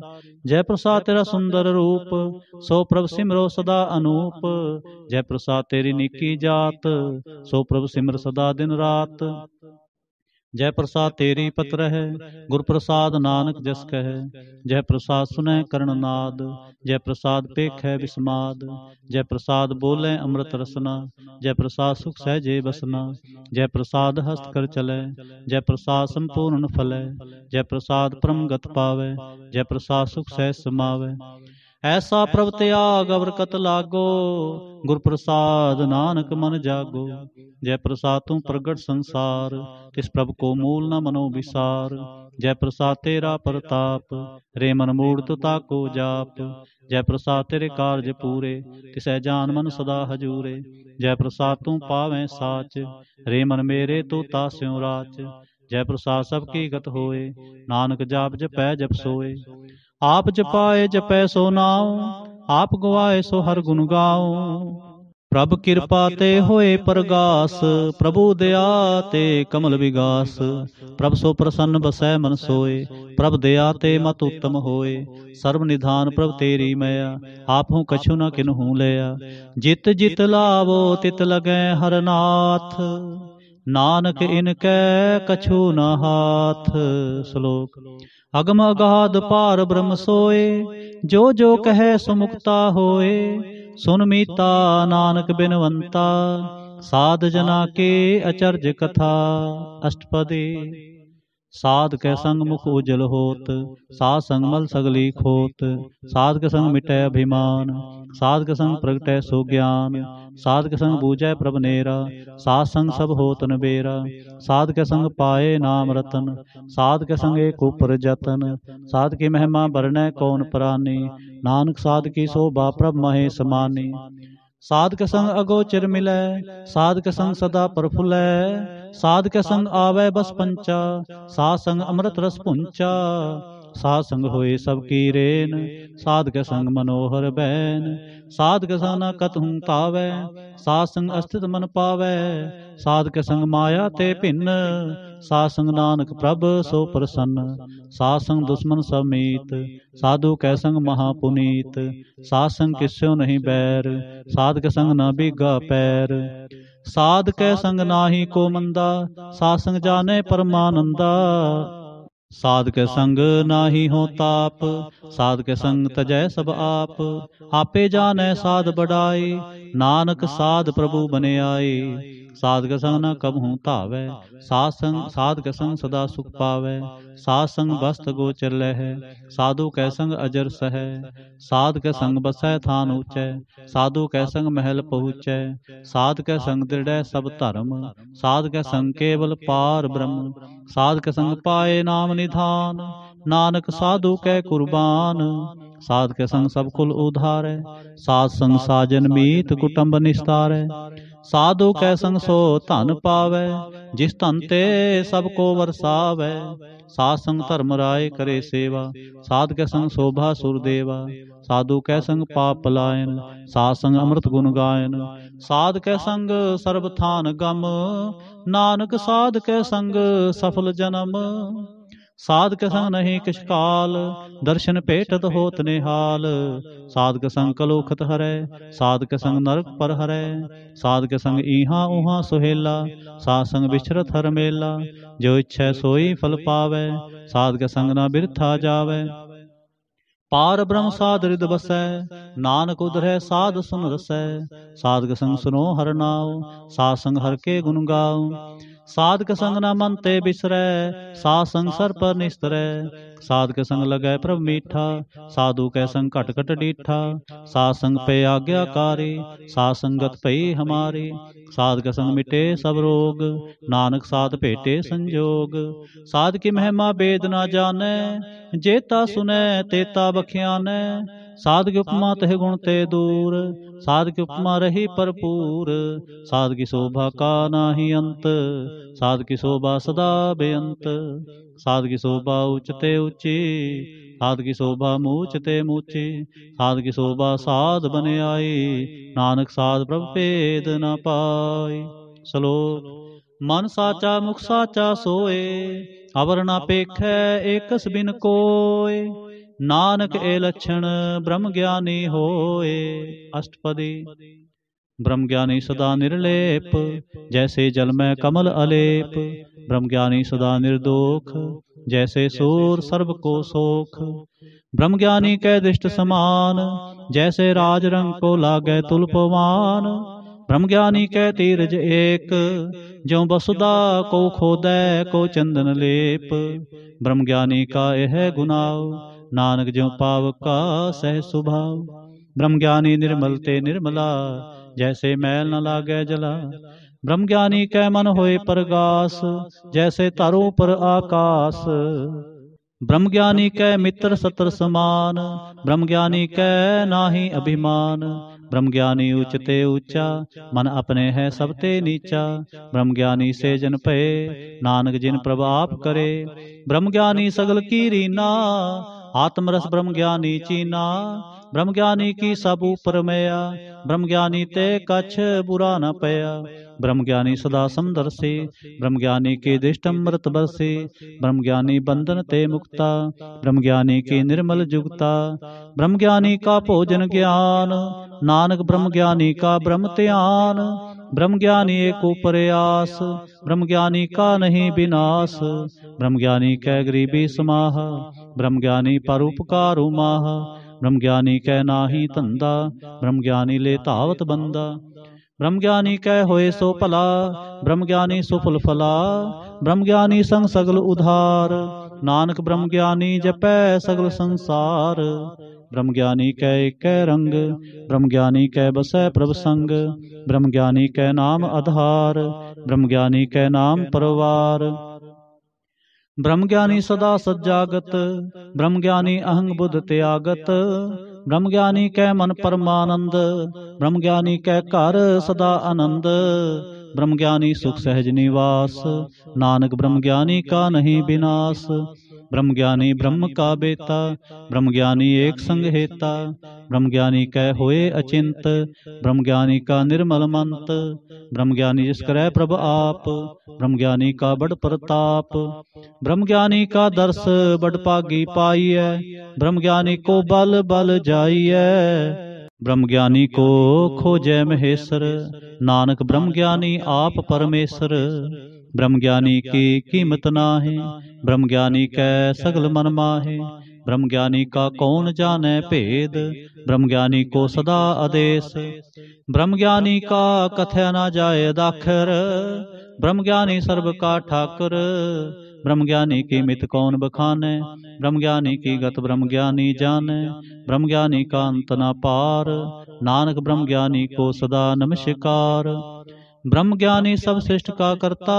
[SPEAKER 1] जय प्रसाद तेरा सुंदर रूप, सो प्रभ सिमरो सदा अनूप। जय प्रसाद तेरी निकी जात, सो प्रभ सिमर सदा दिन रात। जय प्रसाद तेरी पत्र है, गुर प्रसाद नानक जस कह। जय प्रसाद सुनै कर्ण नाद, जय प्रसाद पेख है विस्माद। जय प्रसाद बोले अमृत रसना, जय प्रसाद सुख सहजे बसना। जय प्रसाद हस्त कर चलै, जय प्रसाद संपूर्ण फलै। जय प्रसाद परम गत पावै, जय प्रसाद सुख सहज समावै। ऐसा प्रभ त्याग अवरकत लागो, गुर प्रसाद नानक मन जागो। जय प्रसाद तू प्रगट संसार, तिस प्रभ को मूल न मनो विसार। जय प्रसाद तेरा प्रताप, रे मन मूढ़ ताको जाप। जय प्रसाद तेरे कार्य पूरे, तिसै जान मन सदा हजूरे। जय प्रसाद तू पावै साच, रे मन मेरे तू तास्यों राच। जय प्रसाद सबकी गत होए, नानक जाप जपै जप सोए। आप जपाए जपै सो नाओ, आप गवाए सो हर गुण गाओ। प्रभ कृपा ते होए परगास, प्रभु दया ते कमल विगास। प्रभ सो प्रसन्न बसै मन सोए, प्रभ दया ते मत उत्तम होए। सर्व निधान प्रभ तेरी मया, आपहु कछु न किन्हु लया। जित जित लावो तित लगै हर नाथ, नानक इनकै कछु न हाथ। श्लोक। अगम अगाध पार ब्रह्म सोए, जो जो कहे सो मुक्ता होए। सुन मीता नानक बिनवंता, साध जना के अचर्ज कथा। अष्टपदी। साध कै संग मुख उजल होत, साध संग मल सगली खोत। साध के संग मिटै अभिमान, साध के संग प्रगटै सो ज्ञान। साध के संग बूझै प्रभ नेरा, साध संग सब होत न बेरा। साध के संग पाए नाम रतन, साध के संग एक ऊपर जतन। साध की महिमा बरनै कौन प्राणी, नानक साध की शोभा प्रभ महेश मानी। साध के संग अगोचर मिलै, साध के संग सदा प्रफुल्लै। साध के संग आवे बस पंचा, साध संग अमृत रस पुंचा। साध संग होए सब की रेन, साध के संग मनोहर बैन। साध के संग न कतहु तावै, साध संग अस्थित मन पावै। साध के संग माया ते भिन्न, साध संग नानक प्रभ सो प्रसन्न। साध संग दुश्मन सब मीत, साधु कै संग महापुनीत। साध संग किस्यो नहीं बैर, साध के संग न बीगा पैर। साध कै संग नाहि को मंदा, साध संग जाने परमानंदा। साध के संग नाहि हो ताप, साध के संग तजै सब आप। आपे जानै साध बढ़ाई, नानक साध प्रभु बने आए। साध के संग न कबहु धावै, साध के संग सदा सुख पावै। साध संग बस्त गोचर लहै, साधु कै संग अजर सहै। साध के संग बसै थान ऊँचै, साधु कै संग महल पहुँचै। साध के संग दृढ़ै सब धर्म, साध के संग केवल पार ब्रह्म। साध के संग पाए नाम निधान, नानक साधु कै कुर्बान। साध के संग सब कुल उधारै, साध संग साजन मीत कुटुंब निस्तारै। साधु कै संग सो धन पावै, जिस धन ते सब को वरसावै। साध संग धर्म राय करे सेवा, साध के संग शोभा सुरदेवा। साधु कै संग पाप पलायन, साध संग अमृत गुण गायन। साध कै संग सर्ब थान गम, नानक साध कै संग सफल जन्म। साधक संग नहीं किछ काल, दर्शन भेटत होत निहाल। साधक संग कलोखत हरै, साधक संग नरक पर हरै। साधक संग इहाँ उहाँ सुहेला, साध संग बिछरत हर मेला। जो इच्छै सोई फल पावै, साधक संग न बिरथा जावै। पार ब्रह्म साध हृद बसै, नानक उधरै साध सुन रसै। साधक संग सुनो हर नाम, साध संग हर के गुण गाओ। साधक संग न मन ते बिसरै, साध संग सर पर निस्तरै। साधक संग लगै प्रभ मीठा, साधु कै संग घट घट डीठा। साध संग पे आज्ञाकारी, साध संगत पई हमारी। साधक संग मिटे सब रोग, नानक साध भेटे संजोग। साध की महिमा वेद न जानै, जेता सुनै तेता बख्यानै। साध की उपमा तह गुण ते दूर, साध की उपमा रही भरपूर। साध की शोभा का नाही अंत, साध की शोभा सदा बेअंत। साध की शोभा उच्चते ऊंची, साध की शोभा मूचते मूची। साध की शोभा साध बन आई, नानक साध प्रभ भेद न पाई। श्लोक। मन साचा मुख साचा सोए, अवर ना पेखै एकस बिन कोय। नानक ए लक्षण ब्रह्म ज्ञानी होए। अष्टपदी। ब्रह्म ज्ञानी सदा निर्लेप, जैसे जल में कमल अलेप। ब्रह्म ज्ञानी सदा निर्दोख, जैसे सूर सर्व को सोख। ब्रह्म ज्ञानी कै दृष्ट समान, जैसे राज रंग को लागै तुलपवान। ब्रह्म ज्ञानी कै तीरज एक, ज्यों वसुधा को खोदै को चंदन लेप। ब्रह्म ज्ञानी का यह गुनाव, नानक ज्यों पाव का सह सुभाव। ब्रह्म ज्ञानी निर्मल ते निर्मला, जैसे मैल न लागै जला। ब्रह्म ज्ञानी कै मन होए परगास, जैसे तारों पर आकाश। ब्रह्म ज्ञानी कै मित्र सत्र समान, ब्रह्म ज्ञानी कै नाही अभिमान। ब्रह्म ज्ञानी उच्चते ऊंचा, मन अपने है सबते नीचा। ब्रह्म ज्ञानी से जन भये, नानक जिन प्रभ आप करे। ब्रह्म ज्ञानी सगल की रीना, आत्मरस ब्रह्म ज्ञानी चीना। ब्रह्म ज्ञानी की सब ऊपर मया, ब्रह्म ज्ञानी ते कछ बुरा न पया। ब्रह्म ज्ञानी सदा समदर्शी, ब्रह्म ज्ञानी की दृष्ट अमृत बरसी। ब्रह्म ज्ञानी बंधन ते मुक्ता, ब्रह्म ज्ञानी की निर्मल जुगता। ब्रह्म ज्ञानी का भोजन ज्ञान, नानक ब्रह्म ज्ञानी का ब्रह्म ध्यान। ब्रह्म ज्ञानी एक प्रयास, ब्रह्म ज्ञानी का नहीं विनाश। ब्रह्म ज्ञानी कै गरीबी समाह, ब्रह्म ज्ञानी परोपकार माह। ब्रह्म ज्ञानी कै नाही धंधा, ब्रह्म ज्ञानी ले धावत बंदा। ब्रह्म ज्ञानी कै होए सो भला, ब्रह्म ज्ञानी सुफल फला। ब्रह्म ज्ञानी संग सगल उधार, नानक ब्रह्म ज्ञानी जपै सगल संसार। ब्रह्म ज्ञानी कै एक रंग, ब्रह्म ज्ञानी कै बसै प्रभ संग। ब्रह्म ज्ञानी कै नाम आधार, ब्रह्म ज्ञानी कै नाम परवार। ब्रह्म ज्ञानी सदा सज्जागत, ब्रह्म ज्ञानी अहंग बुद्ध त्यागत। ब्रह्म ज्ञानी कै मन परमानंद, ब्रह्म ज्ञानी कै घर सदा आनंद। ब्रह्म ज्ञानी सुख सहज निवास, नानक ब्रह्म ज्ञानी का नहीं विनाश। ब्रह्म ज्ञानी ब्रह्म का बेता, ब्रह्म ज्ञानी एक संग हेता। ब्रह्म ज्ञानी कै होए अचिंत, ब्रह्म ज्ञानी का निर्मल मंत। ब्रह्म ज्ञानी जिस करै प्रभ आप, ब्रह्म ज्ञानी का बड़ प्रताप। ब्रह्म ज्ञानी का दर्श बड़ पागी पाईऐ, ब्रह्म ज्ञानी को बल बल जाईऐ। ब्रह्म ज्ञानी को खोजै महेश्वर, नानक ब्रह्म ज्ञानी आप परमेश्वर। ब्रह्म ज्ञानी की कीमत नाहि, ब्रह्म ज्ञानी कै सगल मन माहे। ब्रह्म ज्ञानी का कौन जाने भेद, ब्रह्म ज्ञानी को सदा आदेश। ब्रह्म ज्ञानी का कथय न जाय दाखर, ब्रह्म ज्ञानी सर्व का ठाकुर। ब्रह्म ज्ञानी की मित कौन बखाने, ब्रह्म ज्ञानी की गत ब्रह्म ज्ञानी जाने। ब्रह्म ज्ञानी का अंत न पार, नानक ब्रह्म ज्ञानी को सदा नमस्कार। ब्रह्म ज्ञानी सब सृष्टि का करता,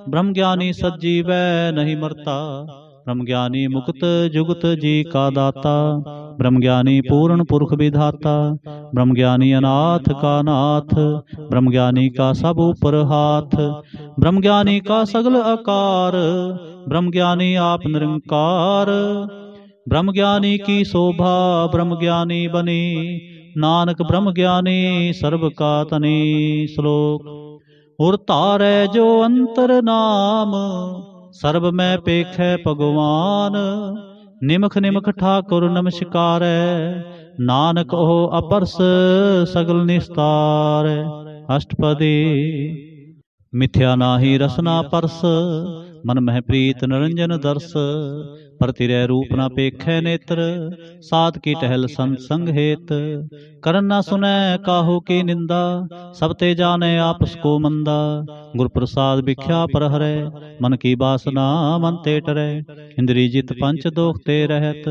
[SPEAKER 1] ब्रह्म ज्ञानी सज्जीवै नहीं मरता। ब्रह्म ज्ञानी मुक्त जुगत जी का दाता, ब्रह्म ज्ञानी पूर्ण पुरख विधाता। ब्रह्म ज्ञानी अनाथ का नाथ, ब्रह्म ज्ञानी का सब ऊपर हाथ। ब्रह्म ज्ञानी का सगल आकार, ब्रह्म ज्ञानी आप निरंकार। ब्रह्म ज्ञानी की शोभा ब्रह्म ज्ञानी बनी, नानक ब्रह्म ज्ञानी सर्व का तनी। श्लोक। और तारै जो अंतर नाम, सर्ब मैं पेखै भगवान, निमख निमख ठाकुर नमस्कारै। नानक ओह अपरस सगल निस्तार। अष्टपदी। मिथ्या नाहि रसना परस, मन मह प्रीत निरंजन दर्श। प्रतिरय रूप न पेखै नेत्र, साध की टहल संत संग हेत। करन न सुनै काहू की निंदा, सब ते जाने आपस को मंदा। गुर प्रसाद भिख्या पर हरै, मन की बासना मन ते टरै। इंद्री जित पंच दोख ते रहत,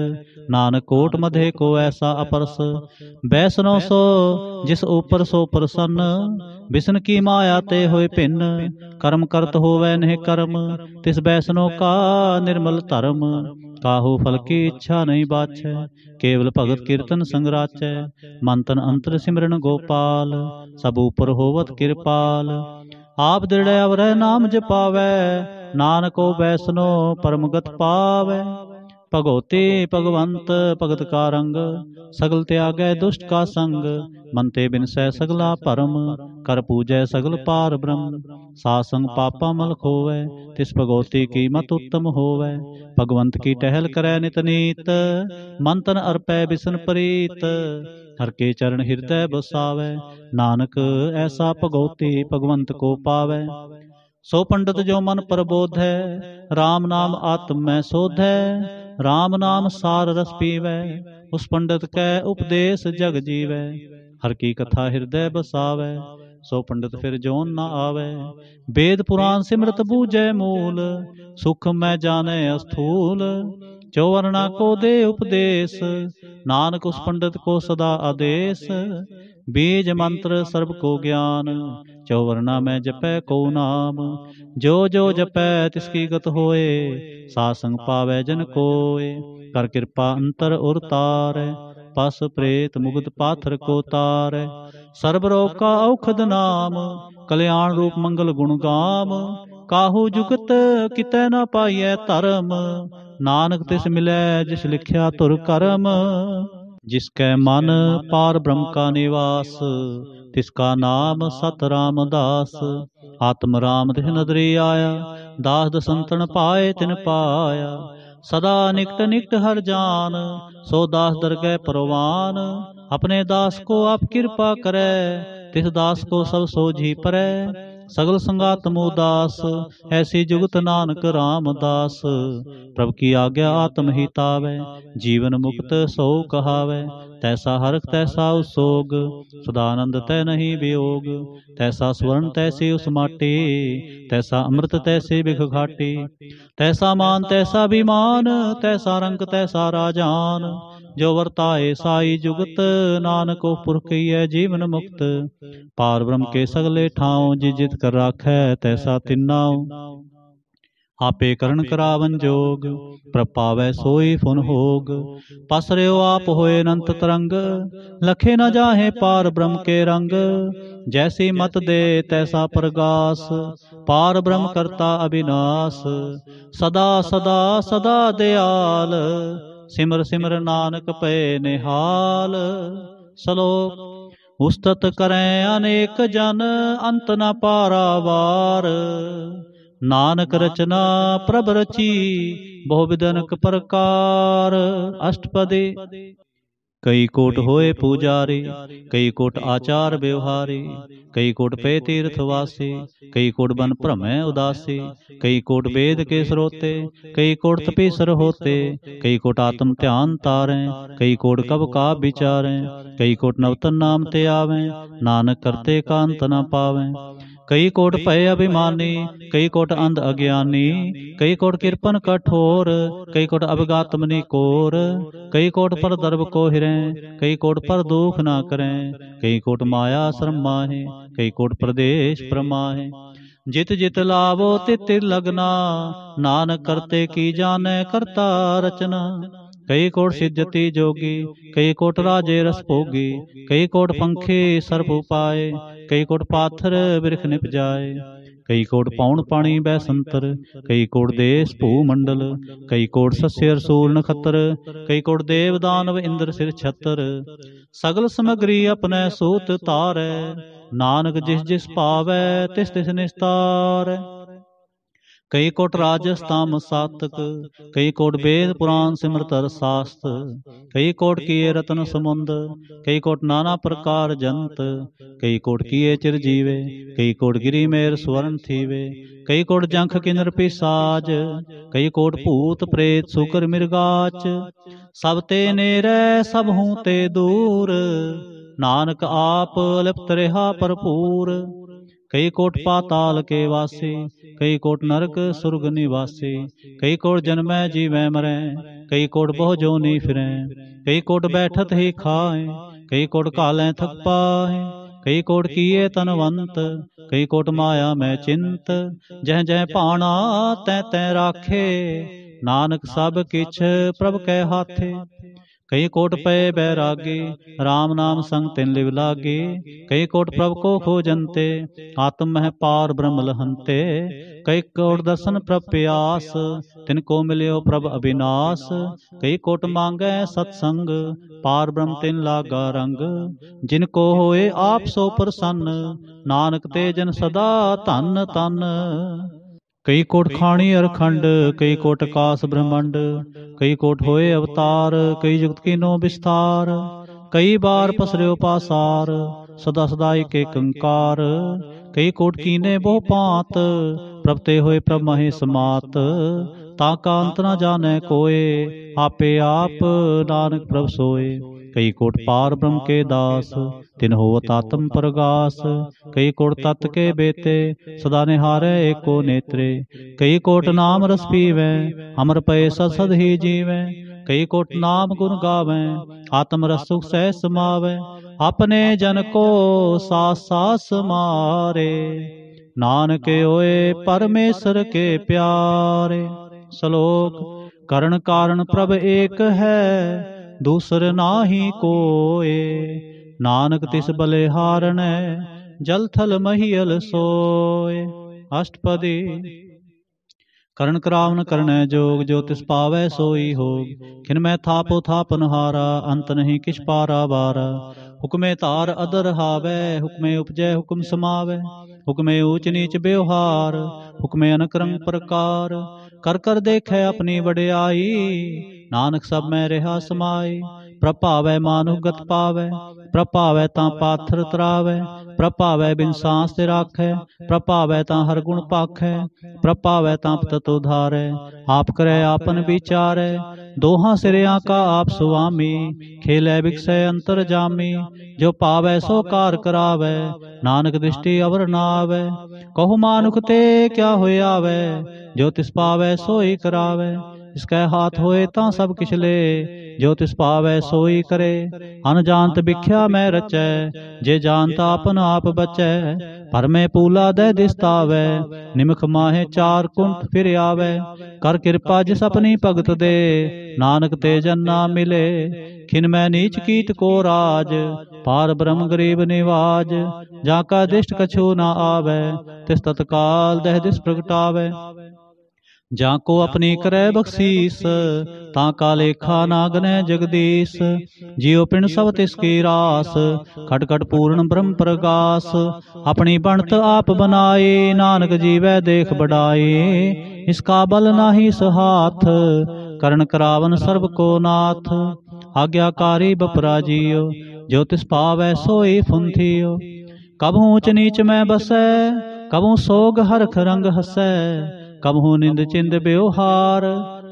[SPEAKER 1] नानक कोट मधे को ऐसा अपरस। बैसनो सो जिस ऊपर सो प्रसन्न, बिसन की माया ते होए भिन्न। कर्म करत होवै नेह कर्म, तिस बैसनो का निर्मल धर्म। काहू फल की इच्छा नहीं बाछै, केवल भगत कीर्तन संग राचै। मन तन अंतर सिमरन गोपाल, सब ऊपर होवत कृपाल। आप दृढ़ अवरह नाम जपावै, नानको बैसनो परमगत पावै। भगवती भगवंत भगत का रंग, सगल त्यागै दुष्ट का संग। मन ते बिनसै सगला भरम, कर पूजै सगल पार ब्रह्म। सासंग पापा मल खोवै, तिस भगवती की मत उत्तम होवै। भगवंत की टहल करै नित नीत, मन तन अर्पै बिसन प्रीत। हर के चरण हृदय बसावै, नानक ऐसा भगवती भगवंत को पावै। सो पंडित जो मन प्रबोधै, राम नाम आत्म में शोधै। राम नाम सार रस पीवै, उस पंडित कै उपदेश जग जीवै। हर की कथा हृदय बसावै, सो पंडित फिर जोन न आवै। वेद पुराण सिमरत बूझै मूल, सुख मैं जाने अस्थूल। चौवर्णा को दे उपदेश, नानक उस पंडित को सदा आदेश। बीज मंत्र सर्ब को ज्ञान, चौवर्णा में जपै को नाम। जो जो जपै तिसकी गत होए, सासंग पावै जन कोय। कर कृपा अंतर उर तारै, पस प्रेत मुगद पाथर को तारै। सर्ब रोग का औखद नाम, कल्याण रूप मंगल गुण गाम। काहू जुगत कितै न पाइयै धर्म, नानक तिस मिलै जिस लिखिया तुर करम। जिसकै मन पार ब्रह्म का निवास, तिसका नाम सत रामदास। आत्म राम तिस नदरी आया, दास दसंतन पाए तिन पाया। सदा निकट निकट हर जान, सो दास दरगह परवान। अपने दास को आप कृपा करे, तिस दास को सब सोझी परै। सगल संगातम उदास, ऐसी जुगत नानक रामदास। प्रभु की आज्ञा आत्म ही तावै, जीवन मुक्त सो कहावै। तैसा हरख तैसा उसोग, सदानंद तै नहीं वियोग। तैसा स्वर्ण तैसी उस माटी, तैसा अमृत तैसी बिख घाटी। तैसा मान तैसा विमान, तैसा रंग तैसा राजान। जो वर्ताए साई जुगत, नानक पुरख है जीवन मुक्त। पार ब्रह्म के सगले ठाव, जिस जित कर राखै तैसा तिन्नाव। आपे करण करावन जोग, प्रपावै सोई फुन होग। पसर्यो आप होए अनंत तरंग, लखे न जाहे पार ब्रह्म के रंग। जैसी मत दे तैसा प्रगास, पार ब्रह्म करता अविनाश। सदा सदा सदा दयाल, सिमर सिमर नानक पे निहाल। श्लोक। उस्तत करें अनेक जन, अंत न पारावार। नानक रचना प्रभ रची, बहुविधनक प्रकार। अष्टपदी। कई कोट होए पुजारी, कई कोट आचार व्यवहारी। कई कोट पे तीर्थवासी, कई कोट बन भ्रमै उदासी। कई कोट वेद के स्रोते, कई कोट तपीसर होते। कई कोट आत्म ध्यान तारें, कई कोट कब का विचारें। कई कोट नवतन नाम ते आवें, नानक करते का अंत न पावें। कई कोट भय अभिमानी, कई कोट अंध अज्ञानी। कई कोट कृपन कठोर, कई कोट अवगात्मनि कोर। कई कोट पर दर्भ को हिरें, कई कोट पर दुख ना करें। कई कोट माया श्रम माहे, कई कोट प्रदेश प्रमाहे। जित जित लावो तित तित लगना, नानक करते की जाने करता रचना। कई कोट सिद्धति जोगी, कई कोट राजे रस भोगी। कई कोट पंखी सर्प उपाय, कई कोट पाथर बिरख निप जाए। कई कोट पौन पानी बैसंतर, कई कोट देश भूमंडल। कई कोट सस्य रसूल नखत्र, कई कोट देव दानव इंद्र सिर छतर। सगल समग्री अपने सूत तारै, नानक जिस जिस पावै तिस तिस निस्तार। कई कोट राजस ताम सातक, कई कोट वेद पुराण सिमरत शास्त्र, कई कोट किए रत्न समुंद, कई कोट नाना प्रकार जंत, कई कोट किए चिर जीवे, कई कोट गिरी मेर स्वर्ण थीवे, कई कोट जंख किन्नर पिसाज, कई कोट भूत प्रेत सुकर मिर्गाच, सब ते नेरै सब हूँ ते दूर, नानक आप लिप्त रहा भरपूर। कई कोट पाताल के वासी, कई कोट नरक सुरग निवासी, कई कोट जन्मै जीवै मरै, कई कोट बहु जोनी फिरै, कई कोट बैठत ही खाए, कई कोट कालें थक पाए, कई कोट किए तनवंत, कई कोट माया में चिंत, जह जह पाना तै तै राखे, नानक सब किछ प्रभ कै हाथे। कई कोट पे बैरागी, राम नाम संग तिन लिव लागी, कई कोट प्रभ को खोजंते, आत्म मह पार ब्रह्म लहंते, कई कोट दर्शन प्रभ प्यास, तिनको मिलियो प्रभ अविनाश, कई कोट मांगै सत्संग, पार ब्रह्म तिन लागा रंग, जिनको होए आप सो प्रसन्न, नानक ते जन सदा धन तन। कई कोट खाणी अरखंड, कई कोट आकाश ब्रह्मंड, कई कोट होए अवतार, कई जुगत कीनो विस्तार, कई बार पसर्यो पासार, सदा सदाई के कंकार, कई कोट कीने बहु पात, प्रभ ते होए प्रभ महे समात, ताका अंत न जाने कोय, आपे आप नानक प्रभ सोए। कई कोट पार ब्रह्म के दास, तिन होवत आत्म प्रगास, कई कोट तत् के बेते, सदा निहारै एको नेत्रे, कई कोट नाम रस पीवै, अमर पय सद सद ही जीवै, कई कोट नाम गुण गावै, आत्म रस सुख सह समावै, अपने जन को सास सास मारे, नानक होए परमेश्वर के प्यारे। श्लोक करण कारण प्रभ एक है, दूसर नाहि कोय, नानक तिस बलिहारणै, जल थल महियल सोय। अष्टपदी करण करावन करणै जोग, जो तिस पावै सोई होग, खिन मैं थापो थापन हारा, अंत नहीं किछ पारा बारा, हुक्मे तार अदर हावै, हुक्मे उपजै हुक्म समावै, हुक्मे ऊच नीच व्यवहार, हुक्मे अनक रंग प्रकार, कर कर देखै अपनी वड्याई, नानक सब मैं रहा समाई, प्रभावै मानुख गत पावै, प्रभावै तां पाथर तरावै, प्रभावै बिन सांस ते राखै, प्रभावै तां हर गुण पाखै, प्रभावै तां तत उधारै, आप करै आपन विचारै, दोहां सिरियां का आप सुआमी, खेलै बिकसै अंतर जामी, जो पावै सो कार करावै, नानक दृष्टि अवर न आवै, कहु मानुख ते क्या होय आवै, जो तिस पावै सोई करावै, इसकै हाथ होए तां सब किछ ले, जो तिस पावै सोई करे, अनजानत बिख्या मैं रचै, जे जानता अपन आप बचै, पर में पूला दह दिस्तावै, निमख माहे चार कुंठ फिर आवै, कर कृपा जिस अपनी भगत दे, नानक ते जन ना मिले, खिन मैं नीच कीट को राज, पार ब्रह्म गरीब निवाज, जाका दिष्ट कछु न आवै, तिस तत्काल दह दिस प्रगटावै, जाको अपनी करै बख्शीस, ताका लेखा नागनै जगदीश, जियो पिंड सब तिसकी रास, खट खट पूर्ण ब्रह्म प्रगास, अपनी बनत आप बनाई, नानक जीवै देख बढ़ाई, इसका बल नाही सहाथ, करण करावन सर्व को नाथ, आज्ञाकारी बपराजियो, जो तिस पावै सोई फुंथियो, कबहू ऊंच नीच में बसै, कबहू सोग हरख रंग हसै, कबहू निंद चिंद व्यवहार,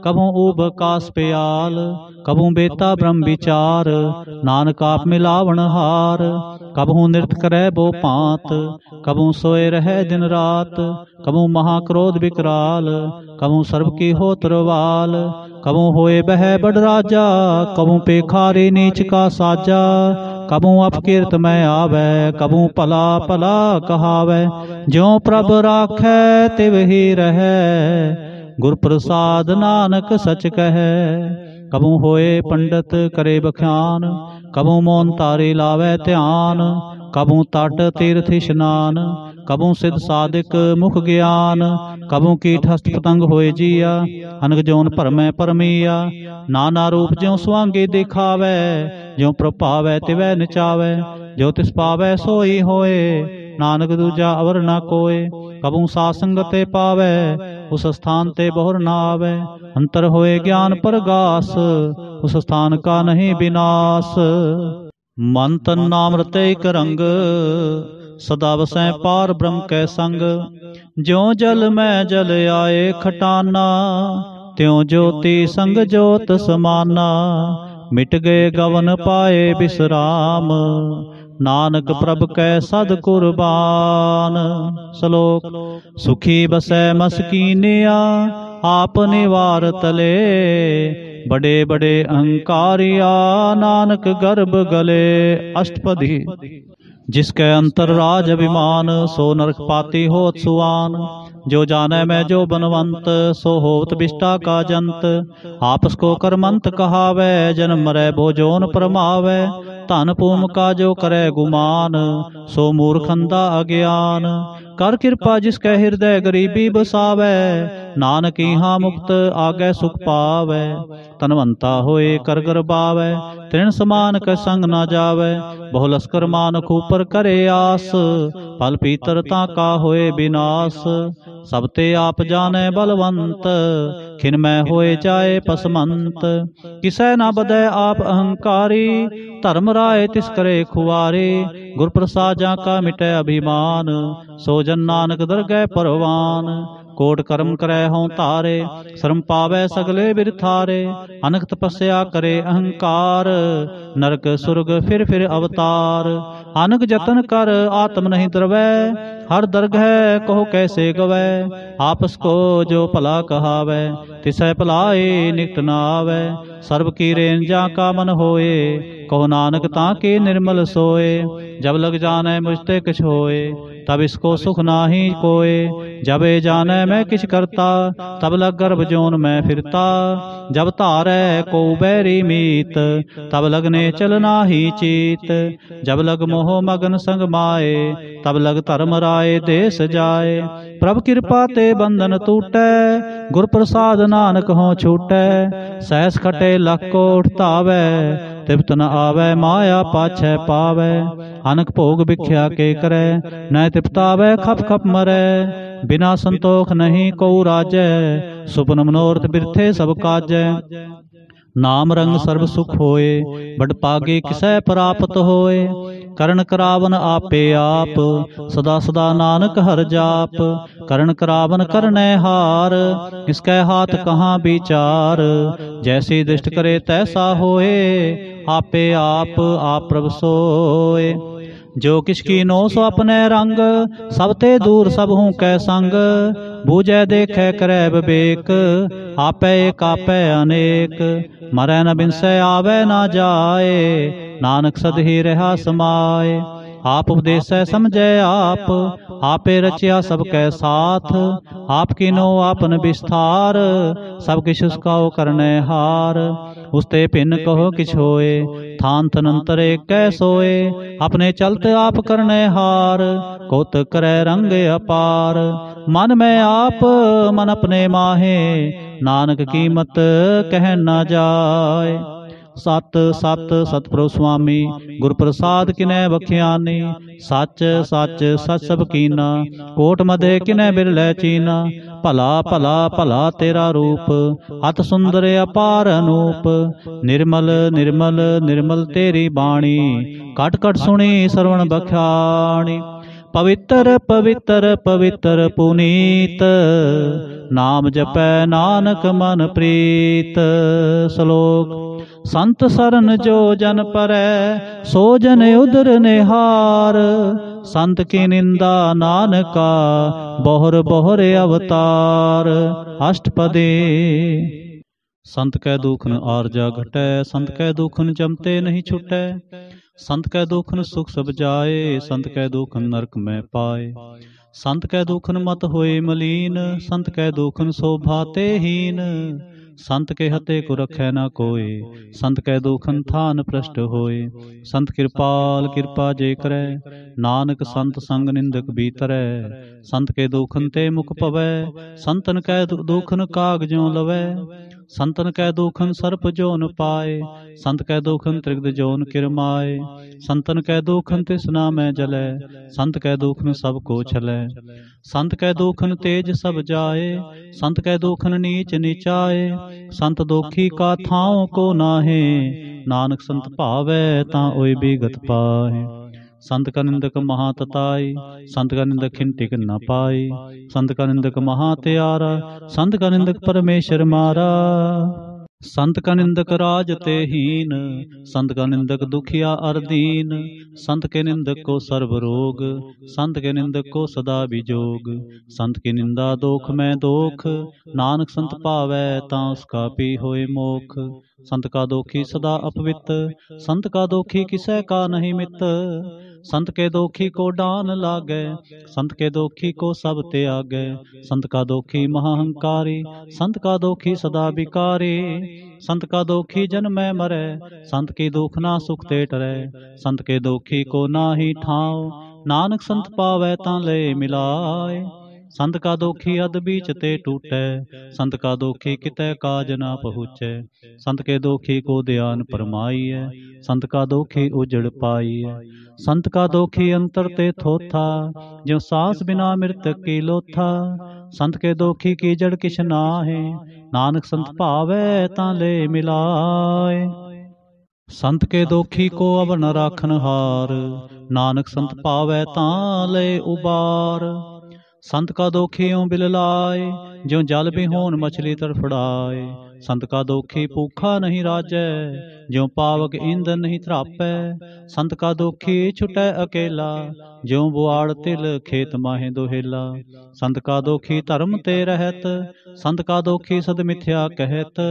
[SPEAKER 1] कबहू ऊब कास प्याल, कबहू बेता ब्रह्म विचार, नानक आप मिलावण हार, कबहू नृत्य करे बो पांत, कबहू सोए रहे दिन रात, कबहू महाक्रोध विकराल, कबहू सर्व की होत्रवाल, कबहू होए बह बड़ राजा, कबहू पेखारी नीच का साजा, कबहू अपकीर्त में आवे, कबहू पला पला कहावे, ज्यों प्रभ राखै तिव ही रहे, गुर प्रसाद नानक सच कहे, कबहू होए पंडित करे बख्यान, कबहू मौन तारी लावे ध्यान, कबहू तट तीर्थ स्नान, कबहू सिद्ध साधिक मुख ज्ञान, कबहू कीट हस्त पतंग होए जिया, अनग जोन भरमै परमिया, नाना रूप ज्यों स्वांगी दिखावे, ज्यों प्रभावै तिवै नचावै, जो तिस पावै सोई होए, नानक दूजा अवर न कोय। कबू साथ संगते पावै, उस स्थान ते बहुर न आवे। अंतर होए ज्ञान परगास, उस स्थान का नहीं विनाश। मन तन नाम रते एक रंग, सदा वसै पार ब्रह्म कै संग। ज्यों जल में जल आए खटाना, त्यों ज्योति संग ज्योत समाना। मिट गए गवन पाए विश्राम, नानक प्रभ कै सद कुर्बान। श्लोक। सुखी बसै मस्कीनिया, आप निवार तले। बड़े बड़े अहंकारिया, नानक गर्भ गले। अष्टपदी। जिसके अंतर राज अभिमान, सो नरक पाती होत सुआन। जो जाने मैं जो बनवंत, सो होत बिष्टा का जंत। आपस को करमंत कहावै, जन्म मरै भोजोन परमावै। धन पूम का जो करे गुमान, सो मूर्खंदा अज्ञान। कर कृपा जिसके हृदय गरीबी बसावै, नानक इहाँ मुक्त आगे सुख पावै। तनवंता होए कर गरबावै, तृण समान कै संग न जावै। बहु लश्कर मान खूपर करे आस, फल पीतरता का होए विनाश। सब ते आप जाने बलवंत, खिन में होए जाए पसमंत। किसै न बदै आप अहंकारी, धर्म राय तिस करे खुआरे। गुर प्रसाद जा का मिटे अभिमान, सो जन नानक दरगह परवान। कोट कर्म करे हों तारे, शर्म पावै सगले बिरथारे। अनक तपस्या करे अहंकार, नरक सुरग फिर अवतार। अनक जतन कर आत्म नहीं द्रवै, हर दरगह कहो कैसे गवै। आपस को जो भला कहावै, तिसै भलाए निकट न आवै। सर्व की रेन जा का मन होए, कहो नानक ताके निर्मल सोए। जब लग जाने मुझते किछ होए, तब इसको सुख नाही कोय। जब ए जाने मैं किछ करता, तब लग गर्भ जोन में फिरता। जब तारै को बैरी मीत, तब लगने चलना ही चीत। जब लग मोह मगन संग माए, तब लग धर्म राय देश जाए। प्रभ कृपा ते बंधन टूटै, गुर प्रसाद नानक हों छूटै। सहस खटे लख को उठतावै, तिप्त न आवे माया पाछै पावै। अनक भोग भिख्या के करे, न तिपतावै खप खप मरै। बिना संतोख नहीं को राजै, सुपन मनोरथ बिरथे सब काजै। नाम रंग सर्व सुख होए, बड़ पागे किसै प्राप्त होए। करण करावन आपे आप, सदा सदा नानक हर जाप। करण करावन करने हार, इसके हाथ कहाँ विचार। जैसी दृष्ट करे तैसा होए, आपे आप प्रभ सोए। जो किसकी नो सो अपने रंग, सब ते दूर सब हूँ कै संग। बूझे देखे करे विवेक, आपे एक आपे अनेक। मरै न बिनसे आवे न जाए, नानक सद ही रहा समाए। आप उपदेश समझे आपे रचिया सबके साथ। आपकी नो आपन विस्तार, सब किछ उसका करने हार। उसते भिन्न कहो किछ होए, थान तनंतर एक कै सोए। अपने चलते आप करने हार, कोत करे रंग अपार। मन में आप मन अपने माहे, नानक कीमत कह न जाए। सत सत सतप्रभु स्वामी, गुर प्रसाद किनै बख्यानी। सच सच सच सब कीना, कोट मधे किनै बिरलै चीना। भला भला भला तेरा रूप, अत सुंदर अपार अनूप। निर्मल निर्मल निर्मल तेरी बाणी, कट कट सुनी श्रवण बख्याणी। पवित्र पवित्र पवित्र पुनीत, नाम जपै नानक मन प्रीत। श्लोक। संत सरन जो जन परै, सो जन उदर निहार। संत की निंदा नानका, बहुर बहुर अवतार। अष्टपदी। संत कै दुखन आरजा घटै, संत कै दुखन जमते नहीं छुटै। संत कै दुखन सुख सब जाए, संत कै दुखन नरक में पाए। संत कै दुखन मत होए मलीन, संत कै दुखन शोभा ते हीन। संत के हते को रखै न कोय, संत कै दुखन थान भ्रष्ट होए। संत कृपाल कृपा जे करे, नानक संत संग निंदक भीतरै। संत के दुखन ते मुख पवै, संतन कै दुखन काग ज्यों लवै। संतन कै दुखन सर्प जोन पाए, संत कै दुखन त्रिगद जोन किरमाए। संतन कै दुखन तृष्णा में जलै, संत कै दुखन सब को छलै। संत कै दुखन तेज सब जाए, संत कै दुखन नीच नीचाए। संत दोखी का थाओ को नाहे, नानक संत भावै तां ओय बिगत पाहे। संत का निंदक महातताई, संत का निंदक खिन टिक न पाई। संत का निंदक महात्यारा, संत का निंदक परमेश्वर मारा। संत का निंदक राज ते हीन, संत का निंदक दुखिया अर दीन। संत के निंदक को सर्व रोग, संत के निंदक को सदा विजोग। संत की निंदा दोख में दोख, नानक संत पावै तां उसका पी होए मोख। संत का दोखी सदा अपवित, संत का दोखी किसै का नहीं मित। संत के दोखी को डान लागै, संत के दोखी को सब त्यागै। संत का दोखी महाहंकारी, संत का दोखी सदा विकारी। संत का दोखी जन्म में मरै, संत की दुख ना सुख ते टरै। संत के दोखी को नाहि ठाव, नानक संत पावै तां ले मिलाए। संत का दोखी अध बीच ते टूटै, संत का दोखी कितै काज ना पहुँचै। संत के दोखी को ध्यान परमाई है, संत का दोखी उजड़ पाई है। संत का दोखी अंतर ते थोथा, ज्यों सांस बिना मृतक की लोथा। संत के दोखी की जड़ किछ नाहे, नानक संत भावै तां ले मिलाए। संत के दोखी को अब न राखन हार, नानक संत पावै तां ले उबार। संत का दोखी यूं बिल लाए, ज्यों जल बिहोन मछली तड़फड़ाए। संत का दोखी भूखा नहीं राजै, ज्यों पावक ईंधन नहीं त्रापै। संत का दोखी छुटै अकेला, ज्यों बुआड़ तिल खेत माहे दोहेला। संत का दोखी धर्म ते रहत, संत का दोखी सद मिथ्या कहत।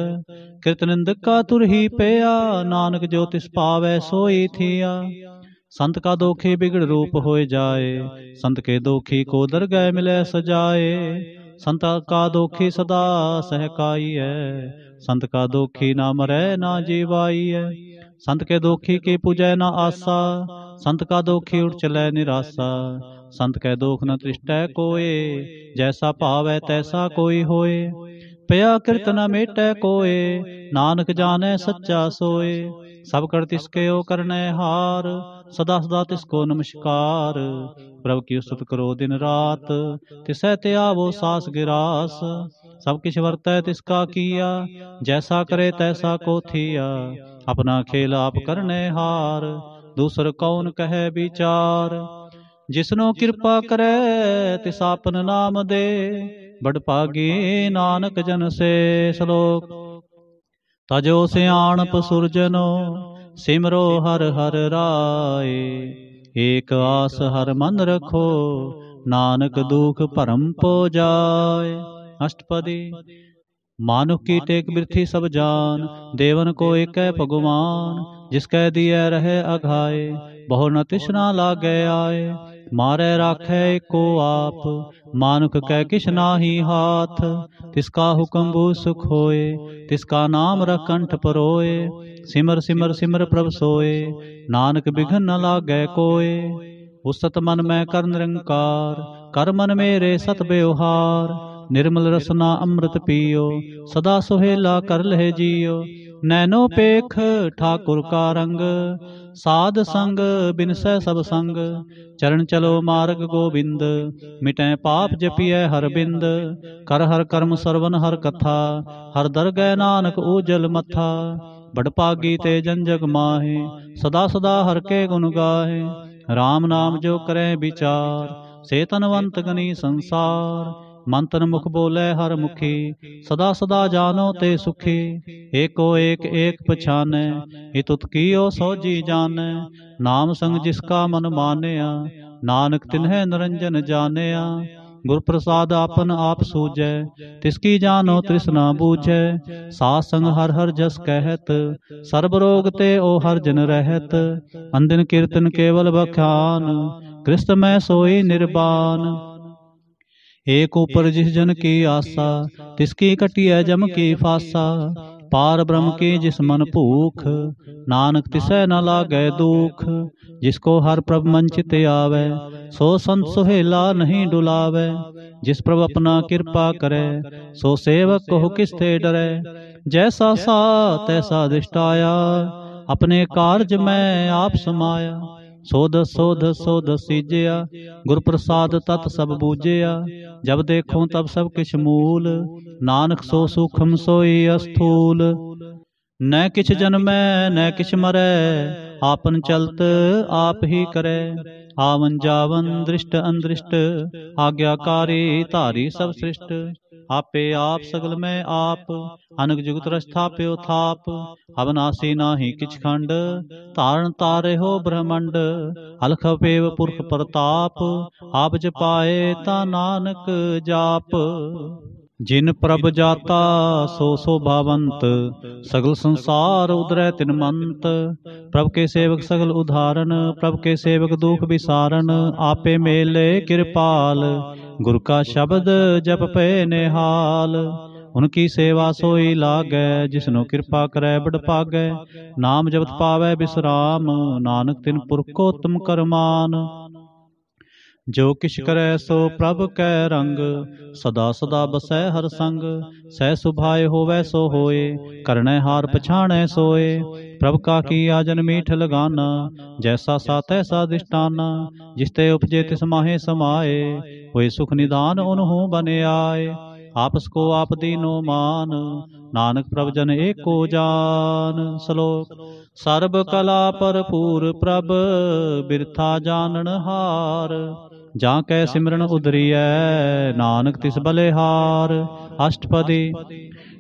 [SPEAKER 1] कृत निंदक का तुर ही पेया, नानक जो तिस पावै सोई थिया। संत का दोखी बिगड़ रूप होए जाए, संत के दोखी को दरगह मिले सजाए। संत का दोखी सदा सहकाई है, संत का दोखी ना मरै ना जीवाई है। संत के दोखी की पूजै न आशा, संत का दोखी उठ चलै निराशा। संत कै दोख न तृष्टै कोय, जैसा भावै तैसा कोई होए। पया कृत न मेटै कोय, नानक जानै सच्चा सोए। सब कर तिसके ओ करनै हार, सदा सदा तिसको नमस्कार। प्रभु की स्तुति करो दिन रात, तिसै ते आवो सास गिरास। सब किछ वर्तै तिसका किया, जैसा करे तैसा को थिया। अपना खेल आप करने हार, दूसर कौन कहे विचार। जिसनो कृपा करे तिस आपन नाम दे, बड़ भागी नानक जन से सलोक। तजो सियाणप सुरजनो, सिमरो हर हर राय। एक आस हर मन रखो, नानक दुख भरम पो जाय। अष्टपदी। मानुख की टेक बिरथी सब जान, देवन को एक भगवान। जिसकै दिए रहे अघाए, बहु न तृष्णा लागे आए। मारे राखे एको आप, मानुख कै किछ नाहि हाथ। तिसका हुक्म बू सुख होए, तिसका नाम रख कंठ परोए। सिमर सिमर सिमर प्रभ सोए, नानक बिघन न लागे कोय। उस मन में कर निरंकार, कर मन मेरे सत व्यवहार। निर्मल रसना अमृत पियो, सदा सुहेला कर लहे जियो। नैनो पेख ठाकुर का रंग, साध संग बिनसै सब संग। चरण चलो मार्ग गोविंद, मिटै पाप जपिय हर बिंद। कर हर कर्म सरवन हर कथा, हर दरगह नानक उजल मथा। बड़ पागी ते जन जग माहे, सदा सदा हर के गुण गाहे। राम नाम जो करे विचार, से तनवंत गनी संसार। मन तन मुख बोले हर मुखी, सदा सदा जानो ते सुखी। एको एक एक पछानै, हित कियो सो जी जानै। नाम संग जिसका मन मानया, नानक तिन्है निरंजन जानया। गुर प्रसाद आपन आप सूझै, तिसकी जानो तृष्णा बूझै। सास संग हर हर जस कहत, सर्ब रोग ते ओ हर जन रहत। अंदिन कीर्तन केवल बखान, कृष्ण में सोई निर्बान। एक ऊपर जिस जन की आशा, तिसकी कटिय जम की फासा। पार ब्रह्म की जिस मन भूख, नानक तिसै न लागै दुख। जिसको हर प्रभ मन चित आवे, सो संत सुहेला नहीं डुलावे। जिस प्रभ अपना कृपा करे, सो सेवक को किस ते डरे। जैसा सा तैसा दृष्टाया, अपने कारज में आप समाया। सोध सोध सोध सीजया, गुर प्रसाद तत् सब बूझया। जब देखो तब सब किछ मूल, नानक सो सूक्ष्म सोई अस्थूल। न किछ जन्मै न किछ मरै, आपन चलत आप ही करे। आवन जावन दृष्ट अनदृष्ट, आज्ञाकारी धारी सब सृष्ट। आपे आप सगल में आप, अनक जुगत रस्थाप्यो थाप। अविनाशी नाहि किछ खंड, तारण तारे हो ब्रह्मंड। अलख पेव पुरख प्रताप, आप जपाए ता नानक जाप। जिन प्रभ जाता सो शोभावंत, सगल संसार उदरै तिनमंत। प्रभ के सेवक सगल उदाहरण, प्रभ के सेवक दुख विसारन। आपे मेले कृपाल, गुरु का शब्द जप पे निहाल। उनकी सेवा सोई लागै, जिसनो कृपा करै बड़ पागै। नाम जपत पावै विश्राम, नानक तिन पुरख को तुम करमान। जो किछ करै सो प्रभ कै रंग, सदा सदा बसै हर संग। सह सुभाए होवै सो होए, करनै हार पछाणै सोए। प्रभ का किया जन मीठ लगाना, जैसा सा तैसा दिष्टाना। जिसते उपजे तिस माहे समाए, होए सुख निदान उन्हों बने आए। आपस को आप दीनो मान, नानक प्रभ जन एको जान। श्लोक। सर्ब कला भरपूर प्रभ, बिरथा जानन हार। जा कै सिमरन उदरियै, नानक तिस बलिहार। अष्टपदी।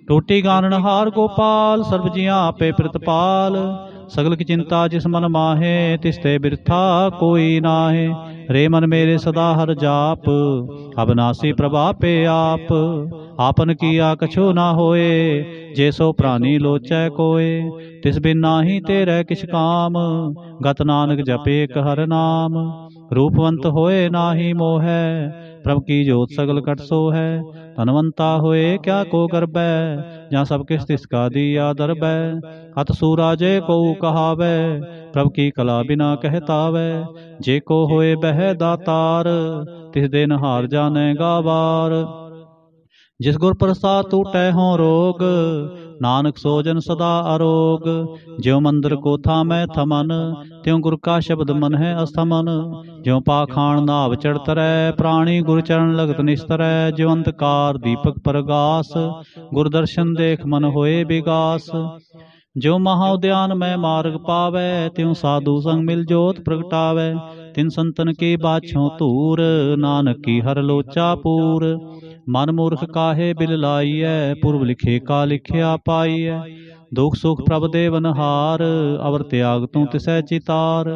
[SPEAKER 1] टोटी गानन हार गोपाल, सर्ब जियां आपे प्रतिपाल। सगल की चिंता जिस मन माहे, तिसते बिरथा कोई नाहे। रे मन मेरे सदा हर जाप, अविनाशी प्रभा पे आप। आपन किया कछु ना होए, जे सो प्राणी लोचै कोय। तिस बिन नाहि तेरे किछ काम, गत नानक जपे एक हर नाम। रूपवंत होए नाहि मोहै, प्रभ की जोत सगल कट सो है। धनवंता होए क्या को गर्बै, जहाँ सब किस तिसका दिया दरबै। अत सूरा जे को कहावै, प्रभ की कला बिना कहतावै। जे को होए बह दातार, तिस दिन हार जाने गावार। जिस गुर प्रसाद टूटै हों रोग, नानक सो जन सदा अरोग। ज्यों मंदिर को थामै थमन, त्यों गुर का शब्द मन है अस्थमन। ज्यों पाखाण नाव चढ़ तरै, प्राणी गुर चरण लगत निस्तरै। ज्यों अंधकार दीपक परगास, गुर दर्शन देख मन होए विगास। जो महाउद्यान में मार्ग पावै, त्यों साधु संग मिल जोत प्रगटावै। तिन संतन की बाछों तूर, नानक की हर लोचा पूर। मन मूर्ख काहे बिल लाइयै, पूर्व लिखे का लिखिया पाइयै। दुख सुख प्रभ देवन हार, अवर त्याग तू तिसै चितार।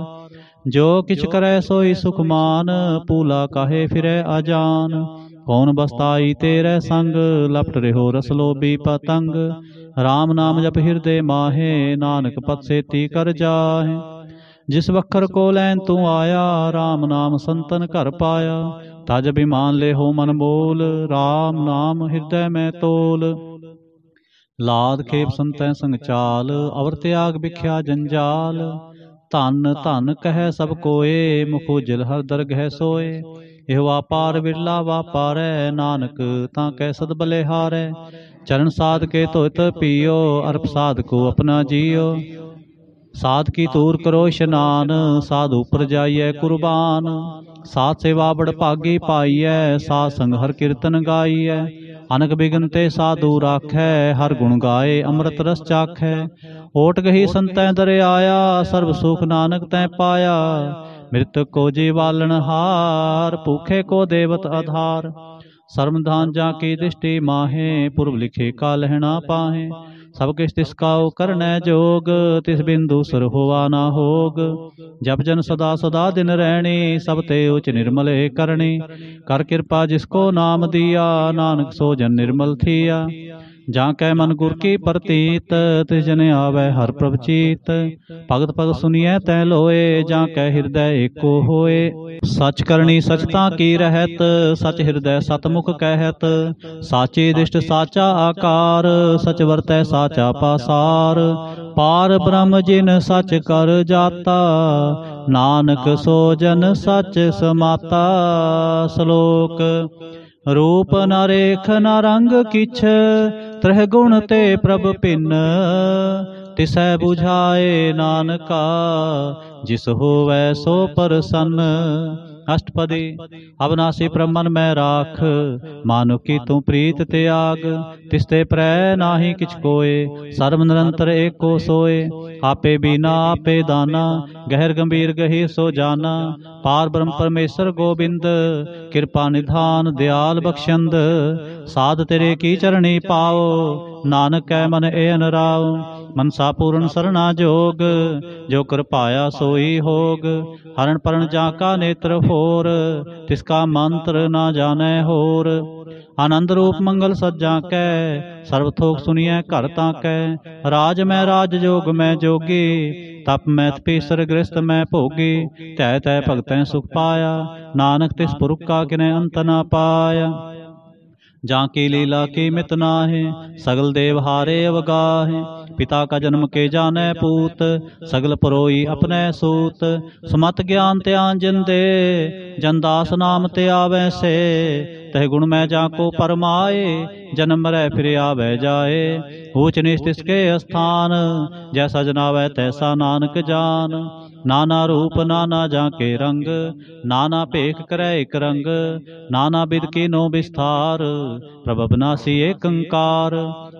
[SPEAKER 1] जो किछ करै सोई सुख मान, पूला काहे फिरै अजान। कौन बसताई तेरे संग, लपट रहो रस लोभी पतंग। राम नाम जप हृदय माहे, नानक पद सेती कर जाहे। जिस वखर को लैन तू आया, राम नाम संतन घर पाया। तज अभिमान ले हो मन मोल, राम नाम हृदय में तोल। लाद खेप संतै संग चाल, अवर त्याग बिख्या जंजाल। धन धन कह सब कोए, मुख उजल हर दरगह सोए। एहो व्यापार बिरला व्यापारै, नानक तां कै सद बलिहारै। चरण साध के धोत पियो, अर्प साध को अपना जियो। साध की तूर करो स्नान, साधु पर जाइए कुर्बान। साथ सेवा बड़ भागी पाइयै, साध संग हर कीर्तन गाइयै। अनक बिघन ते साधु राखै, हर गुण गाए अमृत रस चाखै। ओट गही संतै दर आया, सर्व सुख नानक तै पाया। मृतक को जीवालन हार, भूखे को देवत आधार। सर्वधान जाकी दृष्टि माहे, पूर्व लिखे का लहना पाहे। सब किस तिसका करनै जोग, तिस बिंदु सुर होवा ना होग। जब जन सदा सदा दिन रहनी, सब ते उच निर्मल करनी। कर कृपा जिसको नाम दिया, नानक सो जन निर्मल थिया। ਜਾਂ ਕੈ ਮਨ ਗੁਰ ਕੀ ਪ੍ਰਤੀਤ, ਤਿਸ ਜਨ ਆਵੈ ਹਰ ਪ੍ਰਭ ਚੀਤ। ਭਗਤ ਭਗਤ ਸੁਨੀਐ ਤੈ ਲੋਏ, ਜਾਂ ਕੈ ਹਿਰਦੈ ਏਕੋ ਹੋਏ। ਸਚ ਕਰਨੀ ਸਚਤਾ ਕੀ ਰਹਿਤ, ਸਚ ਹਿਰਦੈ ਸਤਮੁਖ ਕਹਿਤ। ਸਾਚੀ ਦਿਸ਼ਟ ਸਾਚਾ ਆਕਾਰ, ਸਚ ਵਰਤੈ ਸਾਚਾ ਪਾਸਾਰ। ਪਾਰ ਬ੍ਰਹਮ ਜਿਨ ਸਚ ਕਰ ਜਾਤਾ, ਨਾਨਕ ਸੋ ਜਨ ਸਚ ਸਮਾਤਾ। ਸ਼ਲੋਕ। रूप न रेख न रंग किछ, त्रह गुण ते प्रभ भिन्न। तिसै बुझाए नानका, जिस होवै सो प्रसन्न। अष्टपदी। अविनाशी ब्रह्मन मैं राख, मानो की तू प्रीत त्याग। तिसते प्रै नाही किछ कोय, सर्व निरंतर एको सोए। आपे बीना आपे दाना, गहर गंभीर गहीर सो जाना। पार ब्रह्म परमेश्वर गोबिंद, कृपा निधान दयाल बख्शंद। साध तेरे की चरणी पाओ, नानक कै मन एन राव। मनसा पूर्ण सरना जोग, जो कृपाया सोई होग। हरण परण जाका नेत्र फोर, तिसका मंत्र ना जानै होर। आनंद रूप मंगल सज्जा कै, सर्वथोक सुनिए घर ताकै। राज मैं राज जोग मैं जोगी, तप मैं तपीसर गृहस्थ मैं भोगी। तै तै भगतैं सुख पाया, नानक तिस पुरख का किनै अंत ना पाया। जाकी लीला की मित नाहि, सगल देव हारे अवगाहे। पिता का जन्म के जानै पूत, सगल परोई अपने सूत। सुमत ज्ञान त्यान जिन दे, जनदास नाम ते आवे से। तह गुण मैं जाको परमाए, जन्म मरै फिर आवे जाए। ऊच नीच तिसके स्थान, जैसा जनावै तैसा नानक जान। नाना रूप नाना जाके रंग, नाना भेख करै एक रंग। नाना बिद कीनो विस्तार, प्रभ अविनाशी एक अंकार।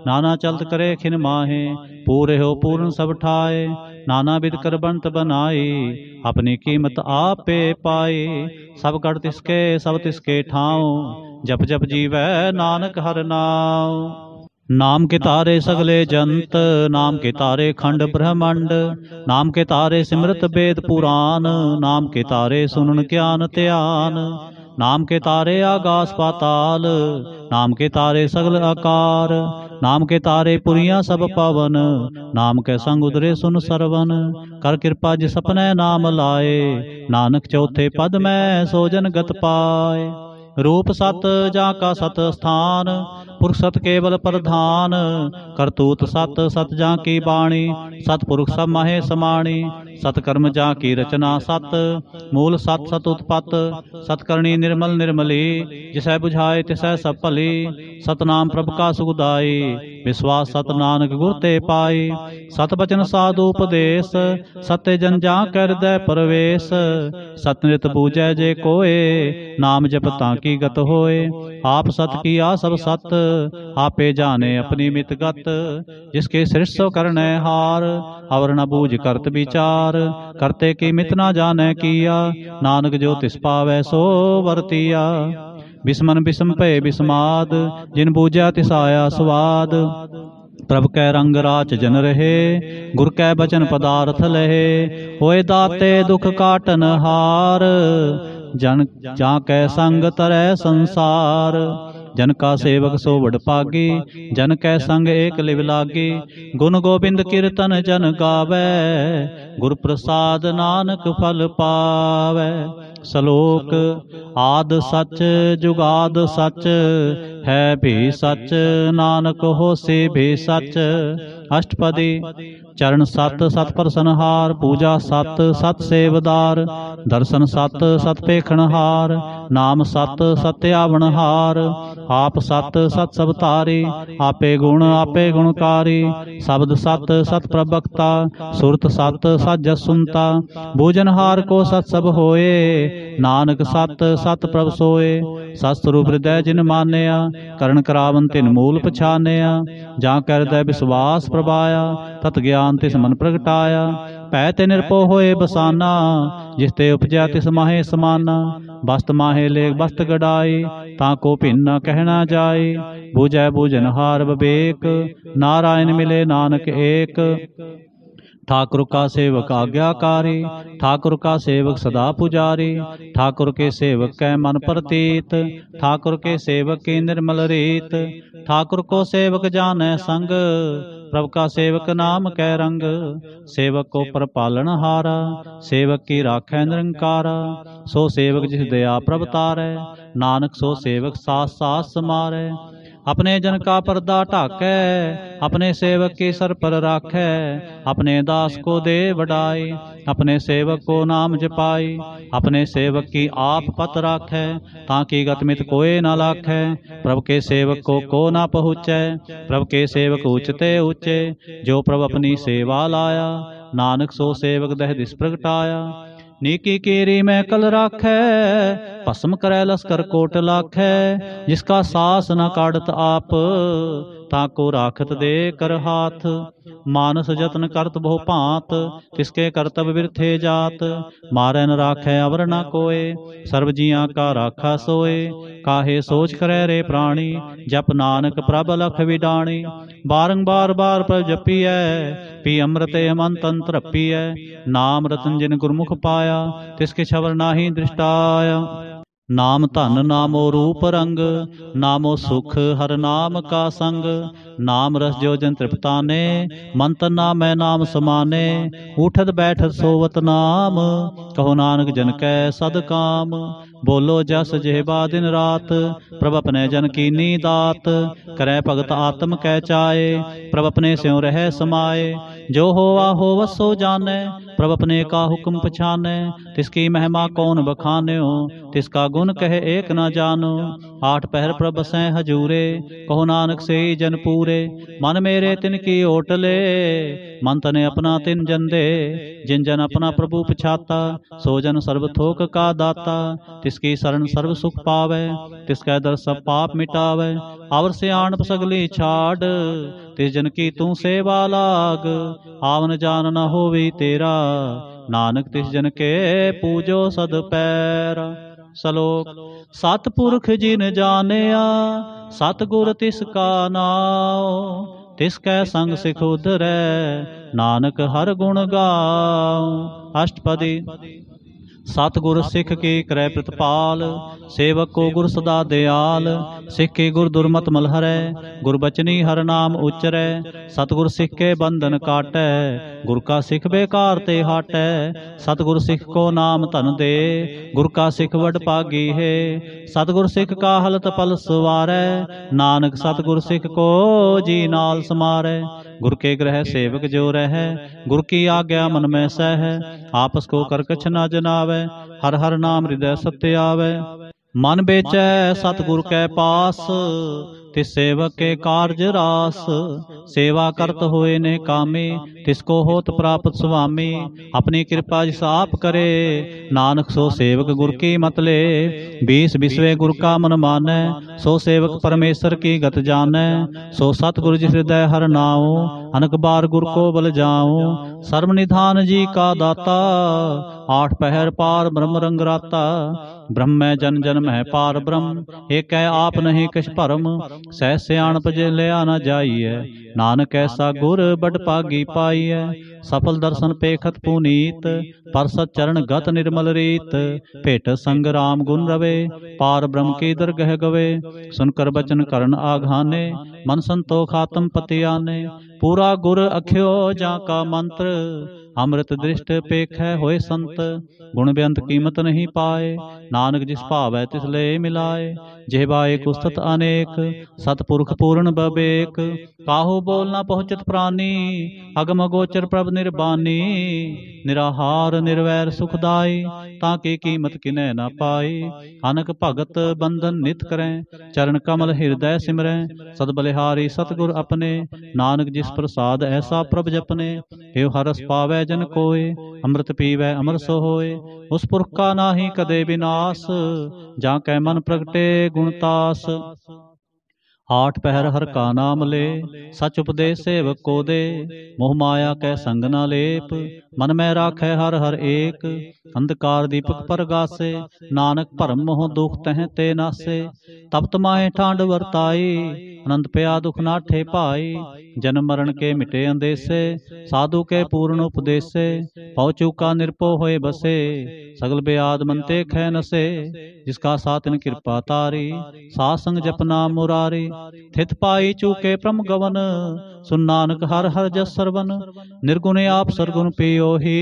[SPEAKER 1] नाना चलत करे खिन माहे, पूरे हो पूर्ण सब ठाए। नाना बिद कर बनत बनाई, अपनी कीमत आपे पाई। सब गढ़ तिसके सब तिसके ठाव, जप जप जीवै नानक हर नाम। नाम के तारे सगले जंत, नाम के तारे खंड ब्रह्मंड। नाम के तारे सिमरत वेद पुराण, नाम के तारे सुनन ज्ञान ध्यान। नाम के तारे आकाश पाताल, नाम के तारे सगल आकार। नाम के तारे पुरियां सब पावन, नाम के संग उदरे सुन सरवन। कर कृपा जिस अपने नाम लाए, नानक चौथे पद में सोजन गत पाए। रूप सत जाका सत स्थान, पुरख सत केवल प्रधान। करतूत सत सत जाकी बाणी, सतपुरुष सब माहे समाणी। सतकर्म जाकी रचना सत, मूल सत सत उत्पत। सतकर्णी निर्मल निर्मली, जिसै बुझाए तिसै सब भली। सतनाम प्रभ का सुखदाई, विश्वास सत नानक गुर ते पाई। सत बचन साधु उपदेश, सत्य जन जा कर हृदय प्रवेश। सतनित बूझै जे कोय, नाम जप ताकी गत होए। आप सत किया सब सत, आपे जाने अपनी मित गत। जिसके सृष्ट सो करनै हार, अवर न बूझ करत विचार। करते की मित ना जाने किया, नानक जो तिस पावै सो वर्तिया। बिस्मन बिस्म भय बिस्माद, जिन बूझा तिस आया स्वाद। प्रभ कै रंग राच जन रहे, गुर कै बचन पदार्थ लहे। होए दाते दुख काटन हार, जन जा कै संग तरह संसार। जन का सेवक सो वड पागी, जन कै संग एक लिव लागी। गुण गोबिंद कीर्तन जन गावै, गुर प्रसाद नानक फल पावै। श्लोक। आद सच जुगाद सच, है भी सच नानक होसी भी सच। अष्टपदी। चरण सत सत प्रसनहार, पूजा सत सत सेवदार। दर्शन सत सत पेखणहार, नाम सत सत्य आवनहार। आप सत सत सब तारी, आपे गुण आपे गुणकारी। शब्द सत सत प्रवक्ता, सुरत सत सत जस सुनता। भोजनहार को सत सब होए, नानक सत सत प्रभ सोए। सतस्वरूप हृदय जिन मानिया, करण करावन तिन मूल पछानिया। जा कर हृदय विश्वास प्रभाया, तत ज्ञान तिस मन प्रगटाया। भै ते निरपो होए बसाना, जिसते उपजया तिस माहे समाना। बस्त माहे लेख बस्त गड़ाई, ताको भिन्न कहना जाए। बुझै बुझनहार विवेक, नारायण मिले नानक एक। ठाकुर का सेवक आज्ञाकारी, ठाकुर का सेवक सदा पुजारी, ठाकुर के सेवक कै मन प्रतीत, ठाकुर के सेवक की निर्मल रीत, ठाकुर को सेवक जाने संग, प्रभु का सेवक नाम कै रंग, सेवक को परपालन हारा, सेवक की राखै निरंकारा, सो सेवक जिस दया प्रभ तारै, नानक सो सेवक सास सास समारै, अपने जन का पर्दा ढाकै, अपने सेवक की सर पर राखै, अपने दास को दे बढ़ाई, अपने सेवक को नाम जपाई, अपने सेवक की आप पत राखै, ताकि गतमित कोई न लाखै, प्रभु के सेवक को ना पहुँचै, प्रभु के सेवक ऊंचते ऊंचे, जो प्रभु अपनी सेवा लाया, नानक सो सेवक दह दिस प्रगटाया, नीकी केरी में कल राखै, भस्म करे लश्कर कोट लाखै, जिसका सास न काढ़त आप, ताको राखत दे कर हाथ, मानस जतन करत बहु भांत, तिसके करतब बिरथे जात, मारै न राखै अवर न कोय, सर्व जियां का राखा सोए, काहे सोच करे रे प्राणी, जप नानक प्रभ लख विडाणी, बारंबार बार पर जपियै, पी अमृत अमन तंत्र पियै, नाम रतन जिन गुरमुख पाया, तिसके छवर नाहि दृष्टाया, नाम धन नामो रूप रंग, नामो सुख हर नाम का संग, नाम रस जो जन तृप्ताने, मन तन नामै नाम समाने, उठत बैठत सोवत नाम, कहो नानक जन कै सद काम, बोलो जस जेबा दिन रात, प्रभ अपने जन की नी दात, करे भगत आत्म कै चाए, प्रभ अपने स्यों रह समाए, जो होवा होवत सो जाने, प्रभ अपने का हुक्म पछाने, तिसकी महिमा कौन बखान्यो, तिसका गुण कहे एक न जानो, आठ पहर प्रभ सै हजूरे, कहो नानक से जन पूरे, मन मेरे तिन की ओटले, मन तने अपना तिन जन दे, जिन जन अपना प्रभु पछाता, सो जन सर्व थोक का दाता, तिसकी शरण सर्व सुख पावे, तिसकै दर सब पाप मिटावे, आवर से आन सगली छाड़, तिस जन की तू सेवा लाग, आवन जान न होवी तेरा, नानक तिस जन के पूजो सद पैरा। सलोक सतपुरख जिन जानिया, सतगुर तिसका नाम, तिसकै संग सिख उधरै, नानक हर गुण गाओ। अष्टपदी सतगुर सिख की क्रय प्रतिपाल, सेवक को गुर सदा दयाल, सिख की गुर दुर्मत मलहरै, गुरबचनी हर नाम उच्चरै, सतगुर सिख के बंधन काटै, गुर का सिख बेकार ते हाटै, सतगुर सिख को नाम धन दे, गुर का सिख वड पागी है, सतगुर सिख का हलत पल सवारै, नानक सतगुर सिख को जी नाल समारै, गुर के ग्रह सेवक जो रह, गुर की आज्ञा मन में सह, आपस को कर कछ न जनावै, हर हर नाम हृदय सत्य आवे, मन बेचै सतगुर कै पास, तिस सेवक के कार्य रास, सेवा करत होए ने कामी, तिसको होत प्राप्त स्वामी, अपनी कृपा जिस आप करे, नानक सो सेवक गुर की मत ले, 20 बिसवे गुर का मन मानै, सो सेवक परमेश्वर की गत जानै, सो सतगुर जिस हृदय हर नाओ, अनक बार गुर को बल जाऊं, सर्व निधान जी का दाता, आठ पहर पार ब्रह्म रंग राता, ब्रह्म जन जन मह पार ब्रह्म, एक है आप नहीं कछ भरम, सह सियाणप जे लिया न जाइए, नानक ऐसा गुर बड़ पागी पाइए, सफल दर्शन पेखत पुनीत, परसत चरण गत निर्मल रीत, भेट संग राम गुण रवे, पार ब्रह्म की दरगह गवे, सुनकर बचन करण आघाने, मन संतोख आत्म पति आने, पूरा गुर अख्यो जा का मंत्र, अमृत दृष्ट पेख होए संत, गुण बेअंत कीमत नहीं पाए, नानक जिस भावै तिस ले मिलाए, जेबा एक उस्तत अनेक, सतपुरख पूर्ण बबेक, काहू बोल न पहुँचत प्राणी, अगम गोचर प्रभ निर्बानी, निराहार निर्वैर सुखदाई, ताकि कीमत किनै न पाई, अनक भगत बंधन नित करें, चरण कमल हृदय सिमरें, सद बलिहारी सतगुर अपने, नानक जिस प्रसाद ऐसा प्रभ जपने, हे हरस पावै जन कोय, अमृत पीवै अमर सो होय, उस पुरख का नाहि कदे विनाश, जाकै मन प्रगटे गुणतास, आठ पहर हर का नाम ले, सच उपदेश सेवक को दे। मोह माया कै संग न लेप, मन में राखै हर हर एक। अंधकार दीपक पर गासे, नानक भरम मोह दुख तह ते नासे। तपत माहे ठांड वरताई, अनंत पया दुख नाठे पाई। जन्म मरण के मिटे अंदेसे, साधु के पूर्ण उपदेसे। पौ चूका निरपो होए बसे, सगल बेआद मनते खै नसे। जिसका सातिन कृपा तारी, सात संग जपना मुरारी। थित पाई चूके प्रम गवन, सुन नानक हर हर जस सरवन। निर्गुण आप सरगुण पियोहि,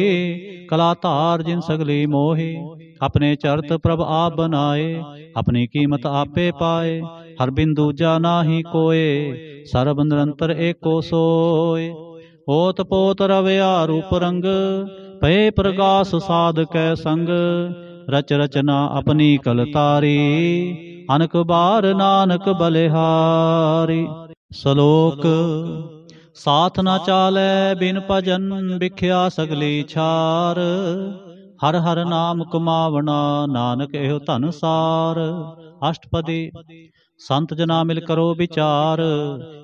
[SPEAKER 1] कला धार जिन सगली मोहि। अपने चरत प्रभ आप बनाए, अपनी कीमत आपे पाए। हर बिंदु जाना ही कोय, सर्ब निरंतर एको सोय। ओत पोत रवया रूप रंग, भय प्रगास साध कै संग। रच रचना अपनी कल तारी, अनक बार नानक बलिहारी। श्लोक साथ न चालै बिन भजन, बिख्या सगली छार। हर हर नाम कमावना, नानक एहो धन सार। अष्टपदी संत जना मिल करो विचार,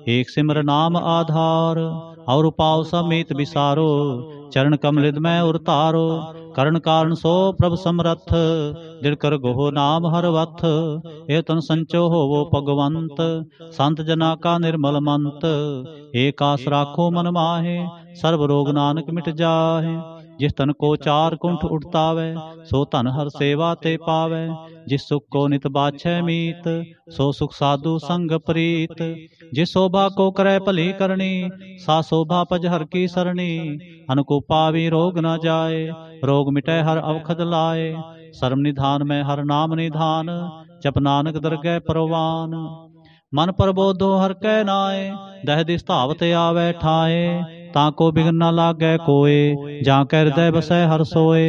[SPEAKER 1] एक सिमर नाम आधार। और पाव समीत विसारो, चरण कमलित में उरतारो। करण कारण सो प्रभ समरथ, दिल कर गोह नाम हर वथ। ए तन संचो होवो भगवंत, संत जना का निर्मल मंत। एक आस राखो मन माहे, सर्व रोग नानक मिट जाहे। जिस तन को चार कुंठ उठतावै, सो धन हर सेवा ते पावै। जिस सुख को नित बाछै मीत, सो सुख साधु संग प्रीत। जिस शोभा को करे भली करनी, सा शोभा पज हर की सरणी। अनको पावी रोग न जाए, रोग मिटै हर अवखद लाए। सर्व निधान में हर नाम निधान, जप नानक दरगह परवान। मन प्रबोधो हर कै नाए, दह दिस धावत आवे ठाए। ताको बिघन न लागै कोय, जा कै हृदय बसै हर सोए।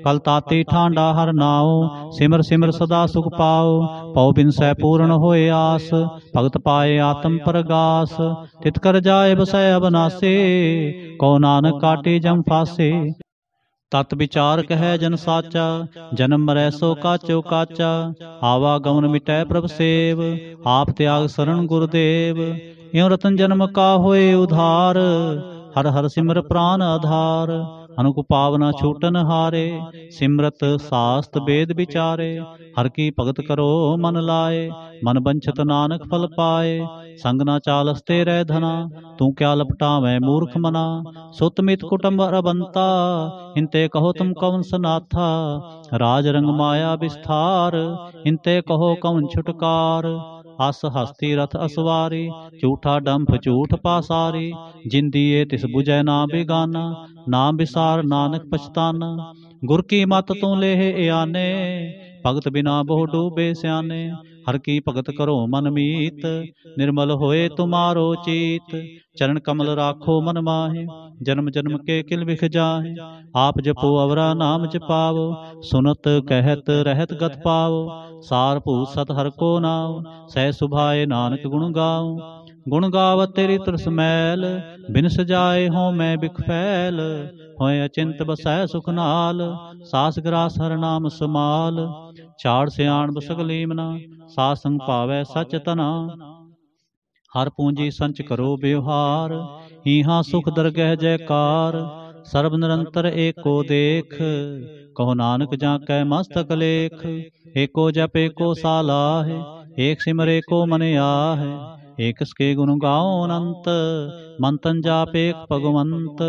[SPEAKER 1] कल ताती ठांडा हर नाओ, सिमर सिमर सदा सुख पाओ। पौ बिन सै पूर्ण होए आस, भगत पाए आत्म परगास। तित कर जाए बसै अबनासे, को नानक काटे जम फासे। तत विचार कह जन साचा, जन्म मरै सो काचो काचा। आवागमन मिटै प्रभ सेव, आप त्याग शरण गुरुदेव। यो रतन जन्म का होए उधार, हर हर सिमर प्राण आधार। अनुक पावना छूटन हारे, सिमरत शास्त्र वेद विचारे। हर की भगत करो मन लाए, मन बंछत नानक फल पाए। संग न चालसते रह धना, तू क्या लपटावै मूर्ख मना। सुत मित कुटुंब अरबंता, इनते कहो तुम कौन सनाथा। राज रंग माया विस्तार, इनते कहो कौन छुटकार। अस हस्ती रथ असवारी, झूठा डंफ झूठ पासारी। जिंदिए तिस बुझै ना बेगाना, नाम विसार नानक पछताना। गुर की मत तू लेह आने, भगत बिना बहु डूबे स्याने। हर की भगत करो मन मीत, निर्मल होए तुम्हारो चीत। चरण कमल राखो मन माहे, जन्म जन्म के किल बिख जाहे। आप जपो अवरा नाम जपावो, सुनत कहत रहत गत पावो। सार भूत सत हर को नाव, सह सुभाए नानक गुण गाओ। गुण गावत तेरी तरस मैल, बिन सजाए हों मैं बिख फैल। होए अचिंत बसै सुख नाल, सास ग्रास हर नाम समाल। छाड़ सियाण बसक लीमना, सास संग पावै सच तना। हर पूंजी संच करो व्यवहार, हीहा सुख दरगह जयकार। सर्ब निरंतर एको देख, कहो नानक जाकै मस्तक लेख। एको जप एको सालाहे, एक सिमर एको मन आहे। एक के गुण गाओ अनंत, मन तन जाप एक भगवंत।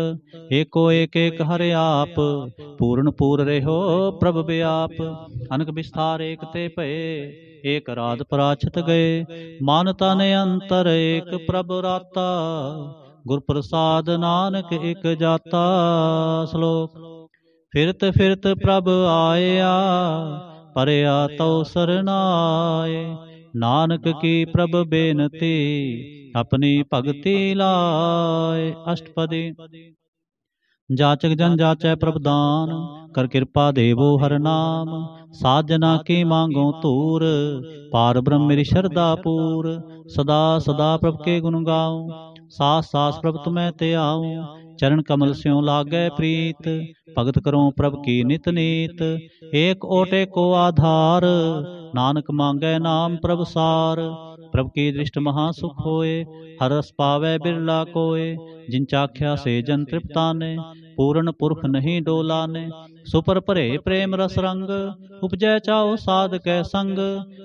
[SPEAKER 1] एको एक एक हरे आप, पूर्ण पूर रहो प्रभ व्याप। अनक विस्तार एक ते भये, एक रात पराछत गए। मन तन अंतर एक प्रभ राता, गुर प्रसाद नानक एक जाता। श्लोक फिरत फिरत प्रभ आया, परया तो सरनाए। नानक की प्रभ बेनती, अपनी भगति लाए। अष्टपदी जाचक जन जाचै प्रभदान, कर कृपा देवो हर नाम। साजना की मांगो तूर, पार ब्रह्म मेरी श्रद्धा पूर। सदा सदा प्रभ के गुण गाऊं, सास सास प्रभ तुम्हें ते आऊं। चरण कमल स्यों लागै प्रीत, भगत करो प्रभ की नित नीत। एक ओटे को आधार, नानक मांगै नाम प्रभ सार। प्रभ की दृष्ट महासुख होए। हर रस पावै बिरला कोय, जिन चाख्या से जन तृप्ताने। पूर्ण पुरख नहीं डोलाने, सुपर परे प्रेम रस रंग। उपजै चाओ साध कै संग,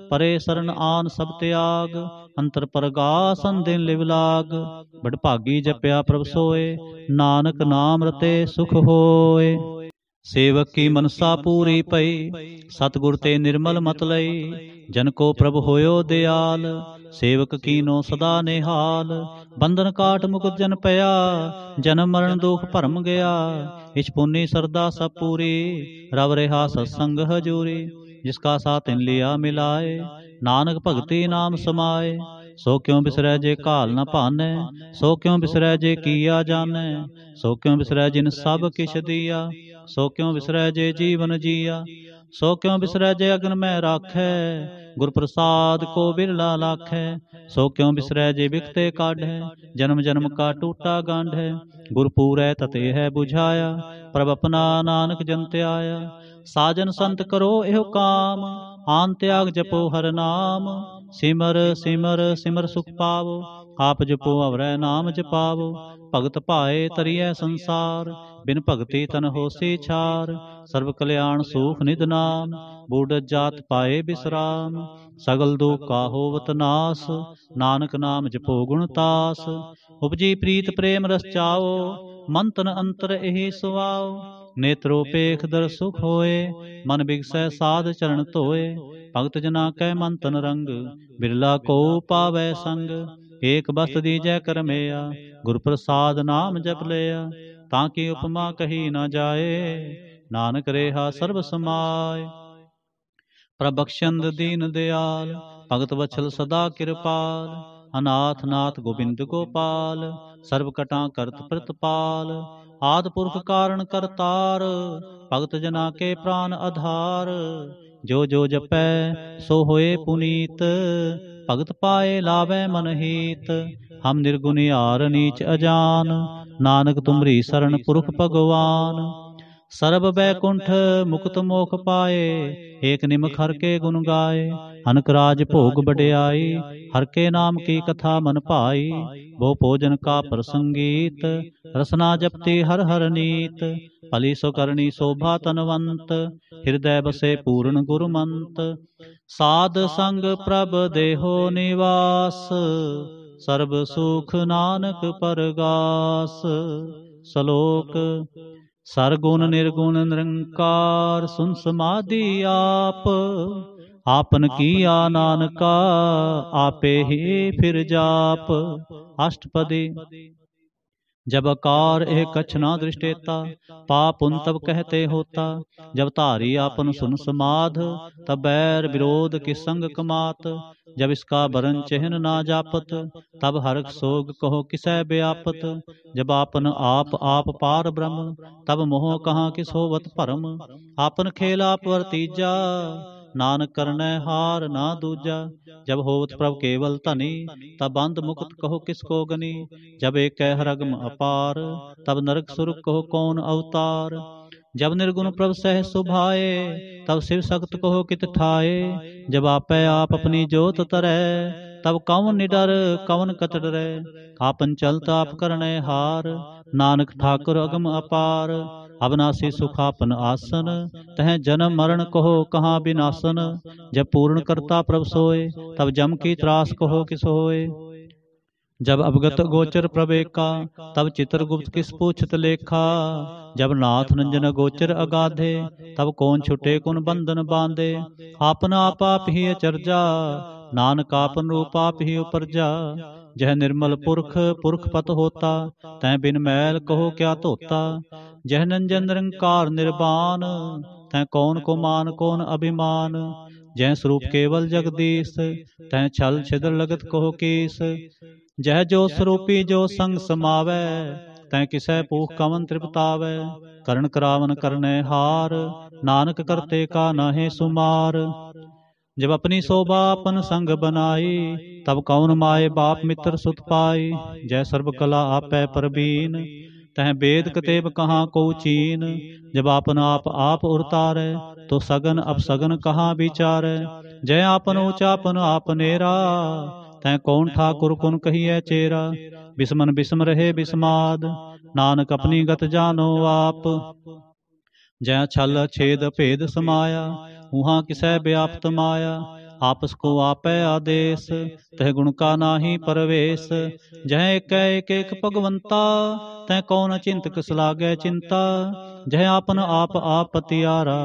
[SPEAKER 1] परे शरण आन सब त्याग। अंतर परगासन दिन लिव लाग, बड़ भागी जपया प्रभ सोए। नानक नाम रते सुख होए। सेवक की मनसा पूरी पई, सतगुर ते निर्मल मत लई। जन को प्रभ होयो दयाल, सेवक कीनो सदा निहाल। बंधन काट मुकुट जन पया, जन्म मरण दुख भरम गया। इछ पुन्नी सरदा सब पूरी, रव रेहा सत्संग हजूरी। जिसका साथ इन लिया मिलाए, नानक भगति नाम समाए। सो क्यों बिसरै जे काल न भानै, सो क्यों बिसरै जे किया जानै। सो क्यों बिसरै जिन सब किछ दिया, सो क्यों बिसरै जे जीवन जिया। सो क्यों बिसरै जे अगन में राखै, गुर प्रसाद को बिरला लाखै। सो क्यों बिसरै जे बिखते काढ़ै, जन्म जन्म का टूटा गांढै। गुर पूरै तते है बुझाया, प्रभ अपना नानक जन त्याया। साजन संत करो एहो काम, आन त्याग जपो हर नाम। सिमर सिमर सिमर सुख पावो, आप जपो अवरै नाम जपावो। भगत पाए तरियै संसार, बिन भगति तन होसी छार। सर्व कल्याण सुख निध नाम, बूढ़ जात पाए विश्राम। सगल दुख का होवत नास, नानक नाम जपो गुणतास। उपजी प्रीत प्रेम रस चाओ, मन तन अंतर एहि सुआओ। नेत्रोपेख दर सुख होए, मन बिगसै साध चरण धोए। भगत जना कै मन तन रंग, बिरला को पावै संग। एक बस्त दीजै कर मेया, गुर प्रसाद नाम जप लिया। ताकि उपमा कही न जाए, नानक रेहा सर्ब समाय। प्रबख्शंद दीन दयाल, भगत वत्सल सदा कृपाल। अनाथ नाथ गोविंद गोपाल, सर्व कटा करत प्रतपाल। आद पुरख कारण करतार, भगत जना के प्राण आधार। जो जो जपै सो होए पुनीत, भगत पाए लावै मन हीत। हम निर्गुनियार नीच अजान, नानक तुमरी शरण पुरख भगवान। सर्ब बैकुंठ मुक्त मोख पाए, एक निमख हर के गुण गाए। अनक राज भोग बड़ियाई, हर के नाम की कथा मन भाई। वो भोजन का प्रसंगीत, रसना जपती हर हर नीत। भली सो करनी शोभा तनवंत, हृदय बसे पूर्ण गुरुमंत। साध संग प्रभ देहो निवास, सर्ब सुख नानक परगास। श्लोक सरगुण निर्गुण निरंकार, सुन समाधि आप। आपन किया नानका, आपे ही फिर जाप। अष्टपदी जब आकार एक कछ ना दृष्टेता, पाप उन तब कहते होता। जब धारी आपन सुन समाध, तब बैर विरोध किस संग कमात। जब इसका बरन चिन्ह ना जापत, तब हरख सोग कहो किसै व्यापत। जब आपन आप पार ब्रह्म, तब मोह कहाँ किस होवत भरम। आपन खेल आप वर्तीजा, नानक करनै हार ना दूजा। जब होवत प्रभ केवल धनी, तब बंध मुक्त कहो किसको गनी। जब एक हर अगम अपार, तब नरक सुरक कहो कौन अवतार। जब निर्गुण प्रभ सह सुभाए, तब शिव सख्त कहो कित ठाए। जब आपै आप अपनी जोत तरै, तब कौन निडर कौन कत डरै। आपन चलत आप करनै हार, नानक ठाकुर अगम अपार। अविनाशी सुख आपन आसन, तह जन्म मरण कहो कहाँ बिनासन। जब पूर्ण करता प्रभ सोए, तब जम की त्रास कहो किस होए। जब अवगत गोचर प्रवेका, तब चित्रगुप्त किस पूछत लेखा। जब नाथ नंजन गोचर अगाधे, तब कौन छुटे कुन बंधन बांधे। आपन आप ही अचरजा, नानक आपन रूप आप ही उपरजा। जह निर्मल पुरख पुरख पत होता, तै बिन मैल कहो क्या धोता। जह नंजन निरंकार निर्वाण, तै कौन को मान कौन अभिमान। जह स्वरूप केवल जगदीश, तै छल छिद्र लगत कहो कीस। जह जो स्वरूपी जो संग समावै, तै किसै पूख कवन तृप्तावै। करण करावन करने हार, नानक करते का नाहे सुमार। जब अपनी शोभा अपन संग बनाई, तब कौन माए बाप मित्र सुत पाई। जय सर्व कला आपै परबीन, तह वेद कतेब कहाँ को चीन। जब आपन आप उरतारै, तो सगन अपसगन कहाँ विचारै। जय आपन ऊंचापन आपनेरा, तै कौन ठाकुर कुन कहिए चेरा। बिस्मन बिस्म रहे बिस्माद, नानक अपनी गत जानो आप। जै छल छेद भेद समाया, उहाँ किसै व्याप्त माया। आपस को आपै आदेश, तह गुण का नाहि परवेश। जह एक एक भगवंता, तै कौन चिंतक सलागै चिंता। जह आपन आप आपतियारा,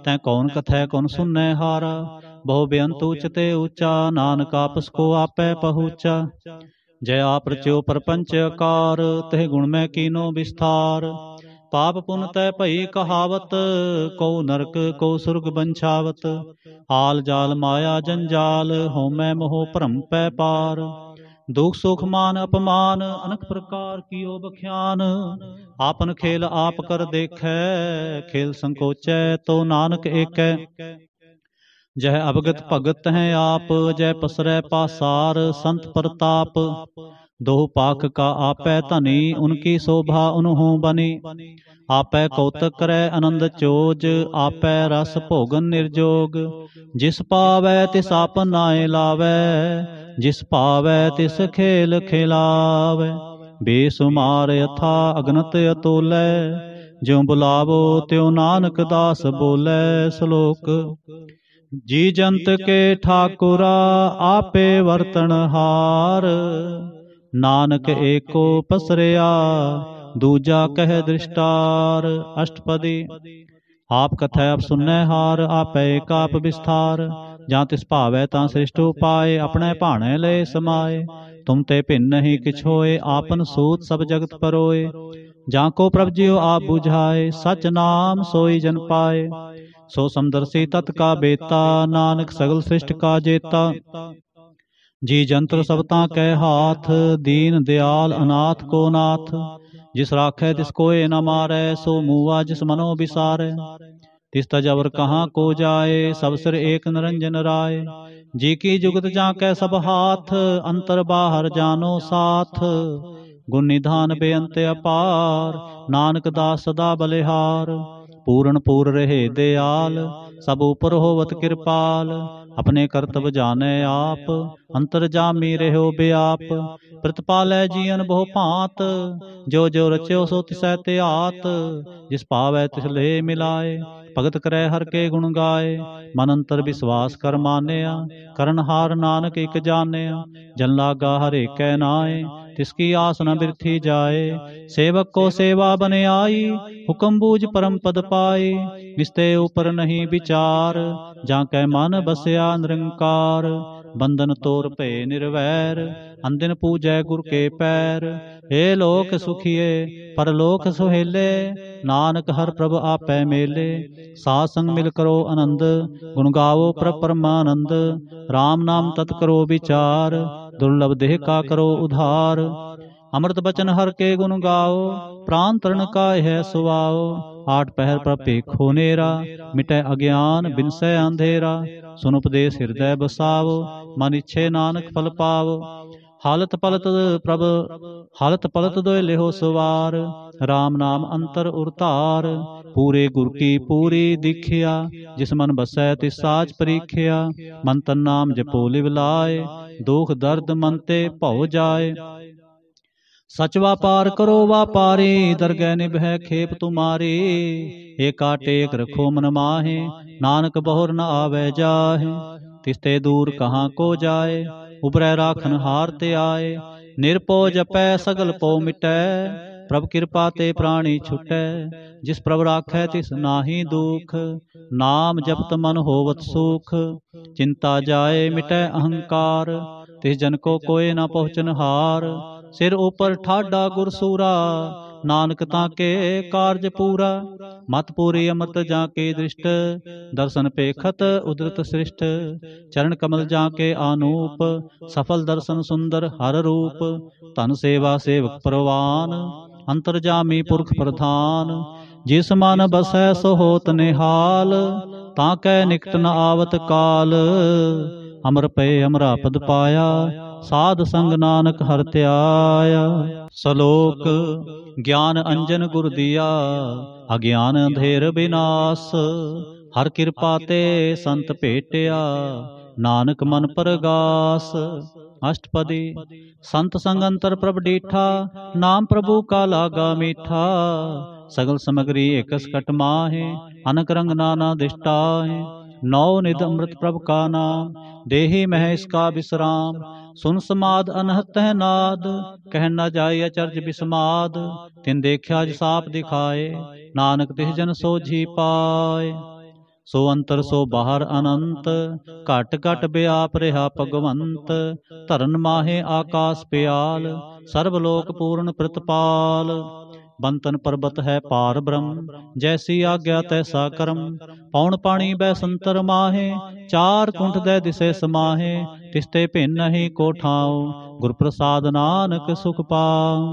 [SPEAKER 1] तै कौन कथै कौन सुनै हारा। बहु बेअंत उचते ऊंचा, नानक आपस को आपै पहुँचा। जय आप रच्यो परपंच आकार, तह गुण में कीनो विस्तार। पाप पुन तै भई कहावत, को नरक को सुरग बंछावत। आल जाल माया जंजाल, होमै मोह भ्रम पै पार। दुख सुख मान अपमान, अनेक प्रकार कियो बख्यान। आपन खेल आप कर देखै, खेल संकोचै तो नानक एकै। जह अवगत भगत हैं आप, जय पसरै पासार संत प्रताप। दो पाख का आपै धनी, उनकी शोभा उन्हों बनी। आपै कौतक करै आनंद चोज, आपै रस भोगन निर्जोग। जिस पावै तिस आपन नाए लावै, जिस पावै तिस खेल खिलावै। बेसुमार यथा अगनत अतोलै, ज्यों बुलावो त्यों नानक दास बोलै। श्लोक। जी जंत के ठाकुरा, आपे वर्तन हार। नानक एको पसरया, दूजा कह दृष्टार। अष्टपदी। आप कथै अब सुनै हार, आपै एक आप विस्तार। जां तिस भावै तां सृष्ट उपाय, अपने भाणे ले समाए। तुम ते भिन्न नहीं किछ होए, आपन सूत सब जगत परोए। जाको प्रभ जियो आप बुझाए, सच नाम सोई जन पाए। सो समदर्शी तत् का बेता, नानक सगल सृष्ट का जेता। जी जंत्र सबता कै हाथ, दीन दयाल अनाथ को नाथ। जिस राखै तिस कोय न मारै, सो मूआ जिस मनो बिसारै। तिस तजवर कहाँ को जाए, सब सिर एक निरंजन राय। जी की जुगत जाकै सब हाथ, अंतर बाहर जानो साथ। गुण निधान बेअंत अपार, नानक दास सदा बलिहार। पूर्ण पूर रहे दयाल, सब ऊपर होवत कृपाल। अपने करतब जाने आप, अंतर जामी रहो बेआप। प्रतिपालै जीवन बहु भांत, जो जो रच्यो सो तिसै त्यात। जिस पावै तिस ले मिलाए, भगत करै हर के गुण गाए। मन अंतर विश्वास कर मानया, करन हार नानक एक जानया। जन लागा हर एक नाए, तिसकी आस न बिरथी जाए। सेवक को सेवा बन आई, हुक्म बूझ परम पद पाए। निस्ते ऊपर नहीं विचार, जाकै मन बसया निरंकार। बंधन तोर पे निर्वैर, अंदिन पूजै गुर के पैर। हे लोक सुखिए परलोक सुहेले, नानक हर प्रभ आपै मेले। साध संग मिल करो आनंद, गुण गावो प्रभ परमानंद। राम नाम तत् करो विचार, दुर्लभ देह का करो उधार। अमृत बचन हर के गुण गाओ, प्राण तरण का है सुवाओ। आठ पहर पर पेखो नेरा, मिटै अज्ञान बिनसै अंधेरा। सुन उपदेश हृदय बसावो, मन इच्छे नानक फल पावो। हालत पलत प्रभ हालत पलत दोय लेहो सवार, राम नाम अंतर उरतार। पूरे गुर की पूरी दीखिया, जिस मन बसै तिस साच परीखिया। मन तन नाम जपो लिव लाए, दुख दर्द मन ते भौ जाए। सच व्यापार करो व्यापारी, दरगह निभै खेप तुम्हारी। एका टेक रखो मन माहे, नानक बहुर न आवे जाहे। तिसते दूर कहाँ को जाए, उबरै राखन हार ते आए। निरपो जपै सगल पो मिटै, प्रभ कृपा ते प्राणी छुटै। जिस प्रभ राखै तिस नाहि दुख, नाम जपत मन होवत सुख। चिंता जाए मिटै अहंकार, तिस जन को कोय न पहुँचन हार। सिर ऊपर ठाडा गुरसूरा, नानक ताके कारज पूरा। मत पूरी अमृत जाके दृष्ट, दर्शन पेखत उदरत सृष्ट। चरण कमल जाके आनूप, सफल दर्शन सुंदर हर रूप। धन सेवा सेवक परवान, अंतरजामी पुरख प्रधान। जिस मन बसै सो होत निहाल, ताकै निकट न आवत काल। अमर पे अमरा पद पाया, साध संग नानक हर त्याया। सलोक। ज्ञान अंजन गुर दिया, अज्ञान अंधेर विनाश। हर कृपा ते संत भेटिया, नानक मन परगास। अष्टपदी। संत संग अंतर प्रभ डीठा, नाम प्रभु का लागा मीठा। सगल समग्री एकस कट माहे, अनक रंग नाना दिष्टाहे। नौ निध अमृत प्रभ का नाम, देहि मह इसका विश्राम। सुन समाद अनहत है नाद, कह न जाय अचर्ज विस्माद। तिन देखा साप दिखाए, नानक तिस जन सोझी पाए। सो अंतर सो बाहर अनंत, घट घट व्याप रहा भगवंत। धरन माहे आकाश प्याल, सर्वलोक पूर्ण प्रतपाल। बंतन पर्बत है पार ब्रह्म, जैसी आज्ञा तैसा कर्म। पौन पाणी बैसंतर माहे, चार कुंठ दै दिसे समाहे। तिस्ते भिन्न ही को ठाऊं, गुर प्रसाद नानक सुख पाऊं।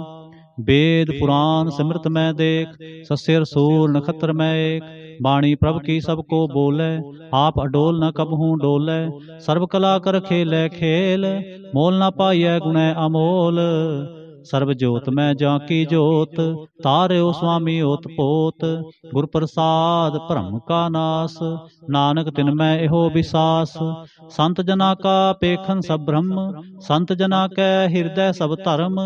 [SPEAKER 1] वेद पुराण सिमृत मैं देख, सस्यर सूर नखत्र मैं एक। बाणी प्रभ की सबको बोले, आप अडोल न कबहूँ डोले। सर्व कला कर खेलै खेल, मोल न पाइयै गुणै अमोल। सर्व जोत मैं जाकी जोत, तार्यो स्वामी ओत पोत। गुर प्रसाद भ्रम का नास, नानक तिन मैं एहो विसास। संत जना का पेखन सब ब्रह्म, संत जना कै हृदय सब धर्म।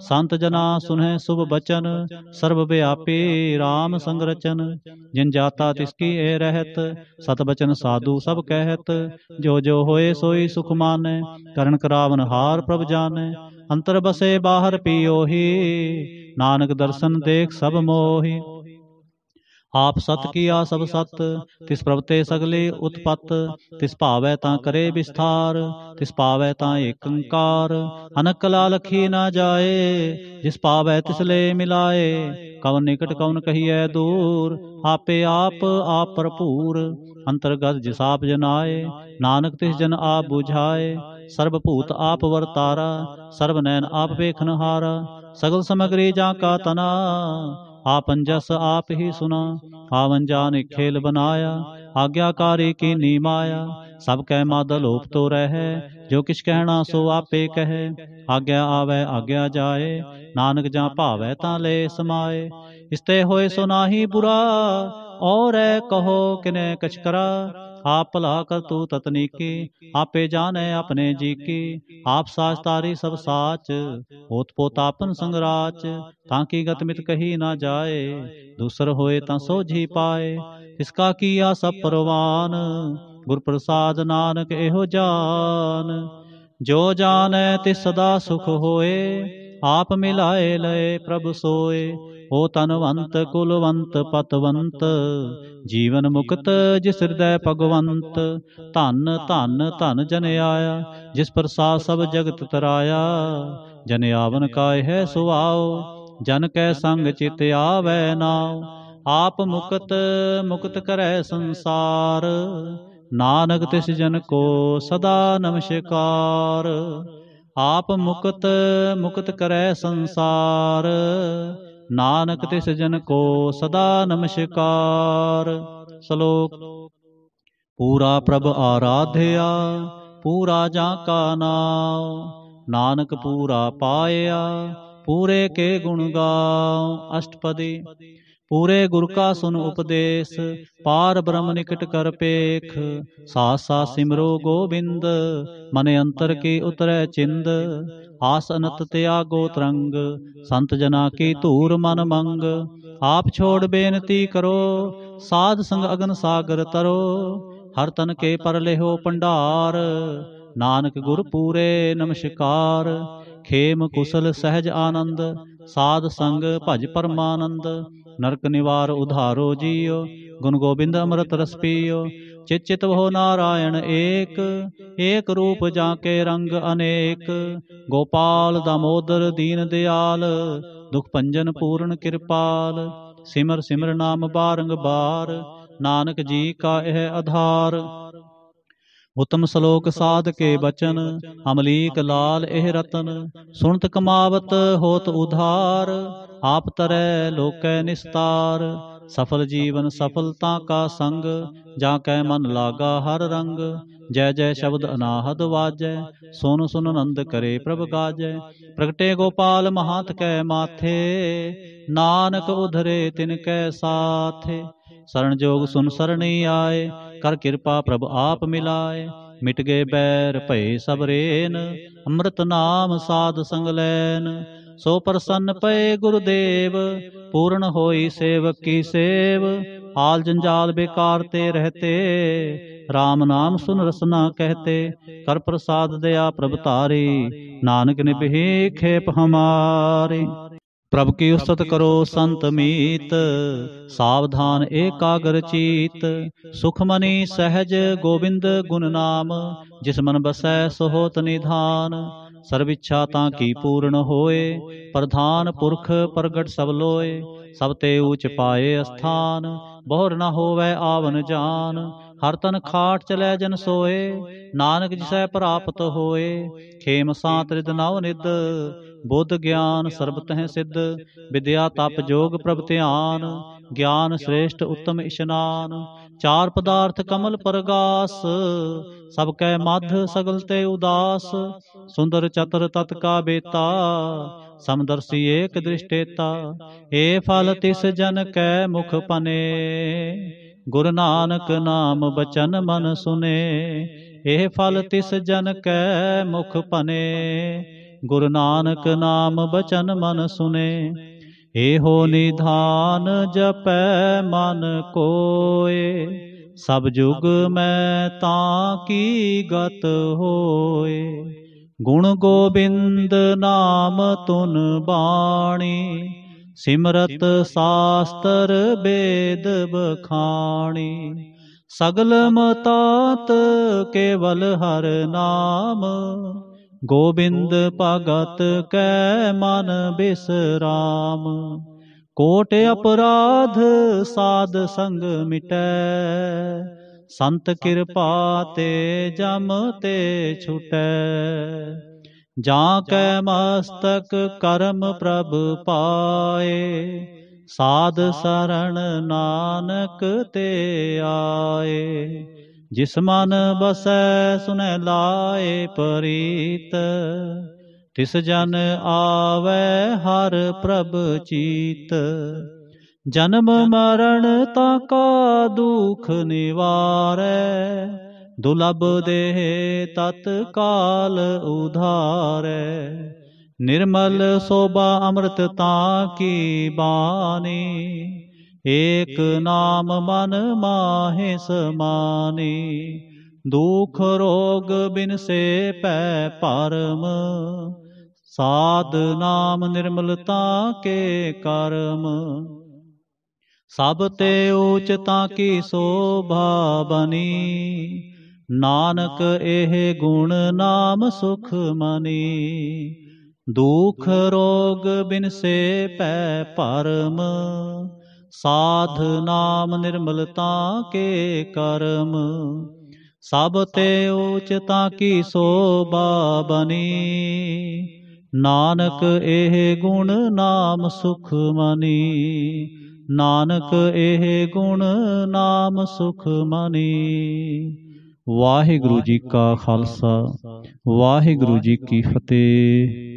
[SPEAKER 1] संत जना सुनह शुभ बचन, सर्व व्यापी राम संग रचन। जिन जाता तिसकी ए रहत, सत बचन साधु सब कहत। जो जो होए सोई सुख मानै, करण करावन हार प्रभ जानै। अंतर बसे बाहर पियोही, नानक दर्शन देख सब मोही। आप सत किया सब सत, तिस प्रभते सगले उत्पत। तिस भावै तां करे विस्तार, तिस पावै तां एक अंकार। अनक कला लखी न जाए, जिस पावै तिस ले मिलाए। कवन निकट कवन कहिए दूर, आपे आप भरपूर। अंतर्गत जिस आप जनाए, नानक तिस जन आप बुझाए। सर्वभूत आप वर्तारा, सर्व नैन आप पेखन हारा। सगल समग्री जाका तना, आपन जस आप ही सुना। आवन जान एक खेल बनाया, आज्ञाकारी की नी माया। सब कह मादल ओप तो रहे, जो किछ कहना सो आपे कहे। आज्ञा आवे आज्ञा जाए, नानक जा भावै तां ले समाए। इसते होए सो नाही बुरा, और कहो किने कछ करा। आप भला कर तू ततनीकी, आपे जाने अपने जी की। आप साच तारी सब साच, ओत पोत आपन संगराच। ताकि गत मित कही ना जाए, दूसर होए तां सोझी पाए। इसका किया सब परवान, गुर प्रसाद नानक एहो जान। जो जानै तिस सदा सुख होए, आप मिलाए लय प्रभु सोए। हो तनवंत कुलवंत पतवंत, जीवन मुक्त जिस हृदय भगवंत। धन धन धन जन आया, जिस प्रसाद सब जगत तराया। जन आवन काय है सुआओ, जन कै संग चित आवै नाव। आप मुक्त मुक्त करै संसार, नानक तिस जन को सदा नमस्कार। आप मुक्त मुक्त करै संसार, नानक तिस जन को सदा नमस्कार। श्लोक। पूरा प्रभ आराध्या, पूरा जाका नाम। नानक पूरा पाया, पूरे के गुण गाओ। अष्टपदी। पूरे गुर का सुन उपदेश, पार ब्रह्म निकट कर पेख। सास सास सिमरो गोविंद, मन अंतर की उतरै चिंद। आस अनत त्यागो तरंग, संत जना की धूर मन मंग। आप छोड़ बेनती करो, साध संग अगन सागर तरो। हर तन के पर लेहो भंडार, नानक गुर पूरे नमस्कार। खेम कुशल सहज आनंद, साध संग भज परमानंद। नरक निवार उधारो जियो, गुण गोबिंद अमृत रस पियो। चित चित हो नारायण एक, एक रूप जाके रंग अनेक। गोपाल दामोदर दीन दयाल, दुख भंजन पूर्ण कृपाल। सिमर सिमर नाम बारंबार, नानक जी का यह आधार। उत्तम श्लोक साध के बचन, अमलीक लाल एह रतन। सुनत कमावत होत उधार, आप तरह लोकै निस्तार। सफल जीवन सफलता का संग, जाकै मन लागा हर रंग। जय जय शब्द अनाहद वाजै, सुन सुन नंद करे प्रभ गाजै। प्रगटे गोपाल महात कै माथे, नानक उधरे तिनकै साथे। शरण जोग सुन सरणी आए, कर कृपा प्रभ आप मिलाए। मिट गए बैर भय सब रेन, अमृत नाम साध संग लैन। सो प्रसन्न पए गुरुदेव, पूर्ण होई सेवक की सेव। हाल जंजाल बेकार ते रहते, राम नाम सुन रसना कहते। कर प्रसाद दया प्रभ तारी, नानक निभे खेप हमारे। प्रभु की उस्तत करो संत मीत, सावधान एकाग्र चीत। सुखमणि सहज गोविंद गुण नाम, जिस मन बसै सो होत निधान। सर्व इच्छा ताकी पूर्ण होए, प्रधान पुरख प्रगट सब लोए। सब ते ऊच पाए स्थान, बहुर न होवै आवन जान। हर तन खाट चलै जन सोए, नानक जिसै प्राप्त होए। खेम सांत रिद नव निद, बुद्ध ज्ञान सर्ब तह सिद्ध। विद्या तप जोग प्रभ ध्यान, ज्ञान श्रेष्ठ उत्तम इशनान। चार पदार्थ कमल परगास, सब कै मध्य सगल ते उदास। सुंदर चतर तत् का बेता, समदर्शी एक दृष्टेता। हे फल तिस जन कै मुख पने, गुरु नानक नाम बचन मन सुने। हे फल तिस जन कै मुख पने, गुरु नानक नाम बचन मन सुने। एहो निधान जपै मन कोय, सब जुग मैं ताकी गत होए। गुण गोबिंद नाम तुन बाणी, सिमरत शास्त्र वेद बखाणी। सगल मतात केवल हर नाम, गोबिंद भगत कै मन बिसराम। कोट अपराध साध संग मिटै, संत कृपा ते जम ते छुटै। जाकै मस्तक करम प्रभ पाए, साध सरण नानक ते आए। जिस मन बसै सुनै लाए परीत, तिस जन आवे हर प्रभ चीत। जन्म मरण ताका दुख निवारै, दुलभ देह तत्काल उधारै। निर्मल शोभा अमृत ताकी बानी, एक नाम मन माहे समानी। दुख रोग बिन से पै परम, साध नाम निर्मलता के कर्म। सब ते ऊच ताकी शोभा बनी, नानक एह गुण नाम सुख मनी। दुख रोग बिन से पै परम, साध नाम निर्मलता के कर्म। सब ते ऊच ताकी शोभा बनी, नानक एह गुण नाम सुख मनी। नानक एह गुण नाम सुख मनी। वाहिगुरु जी का खालसा, वाहिगुरु जी की फतेह।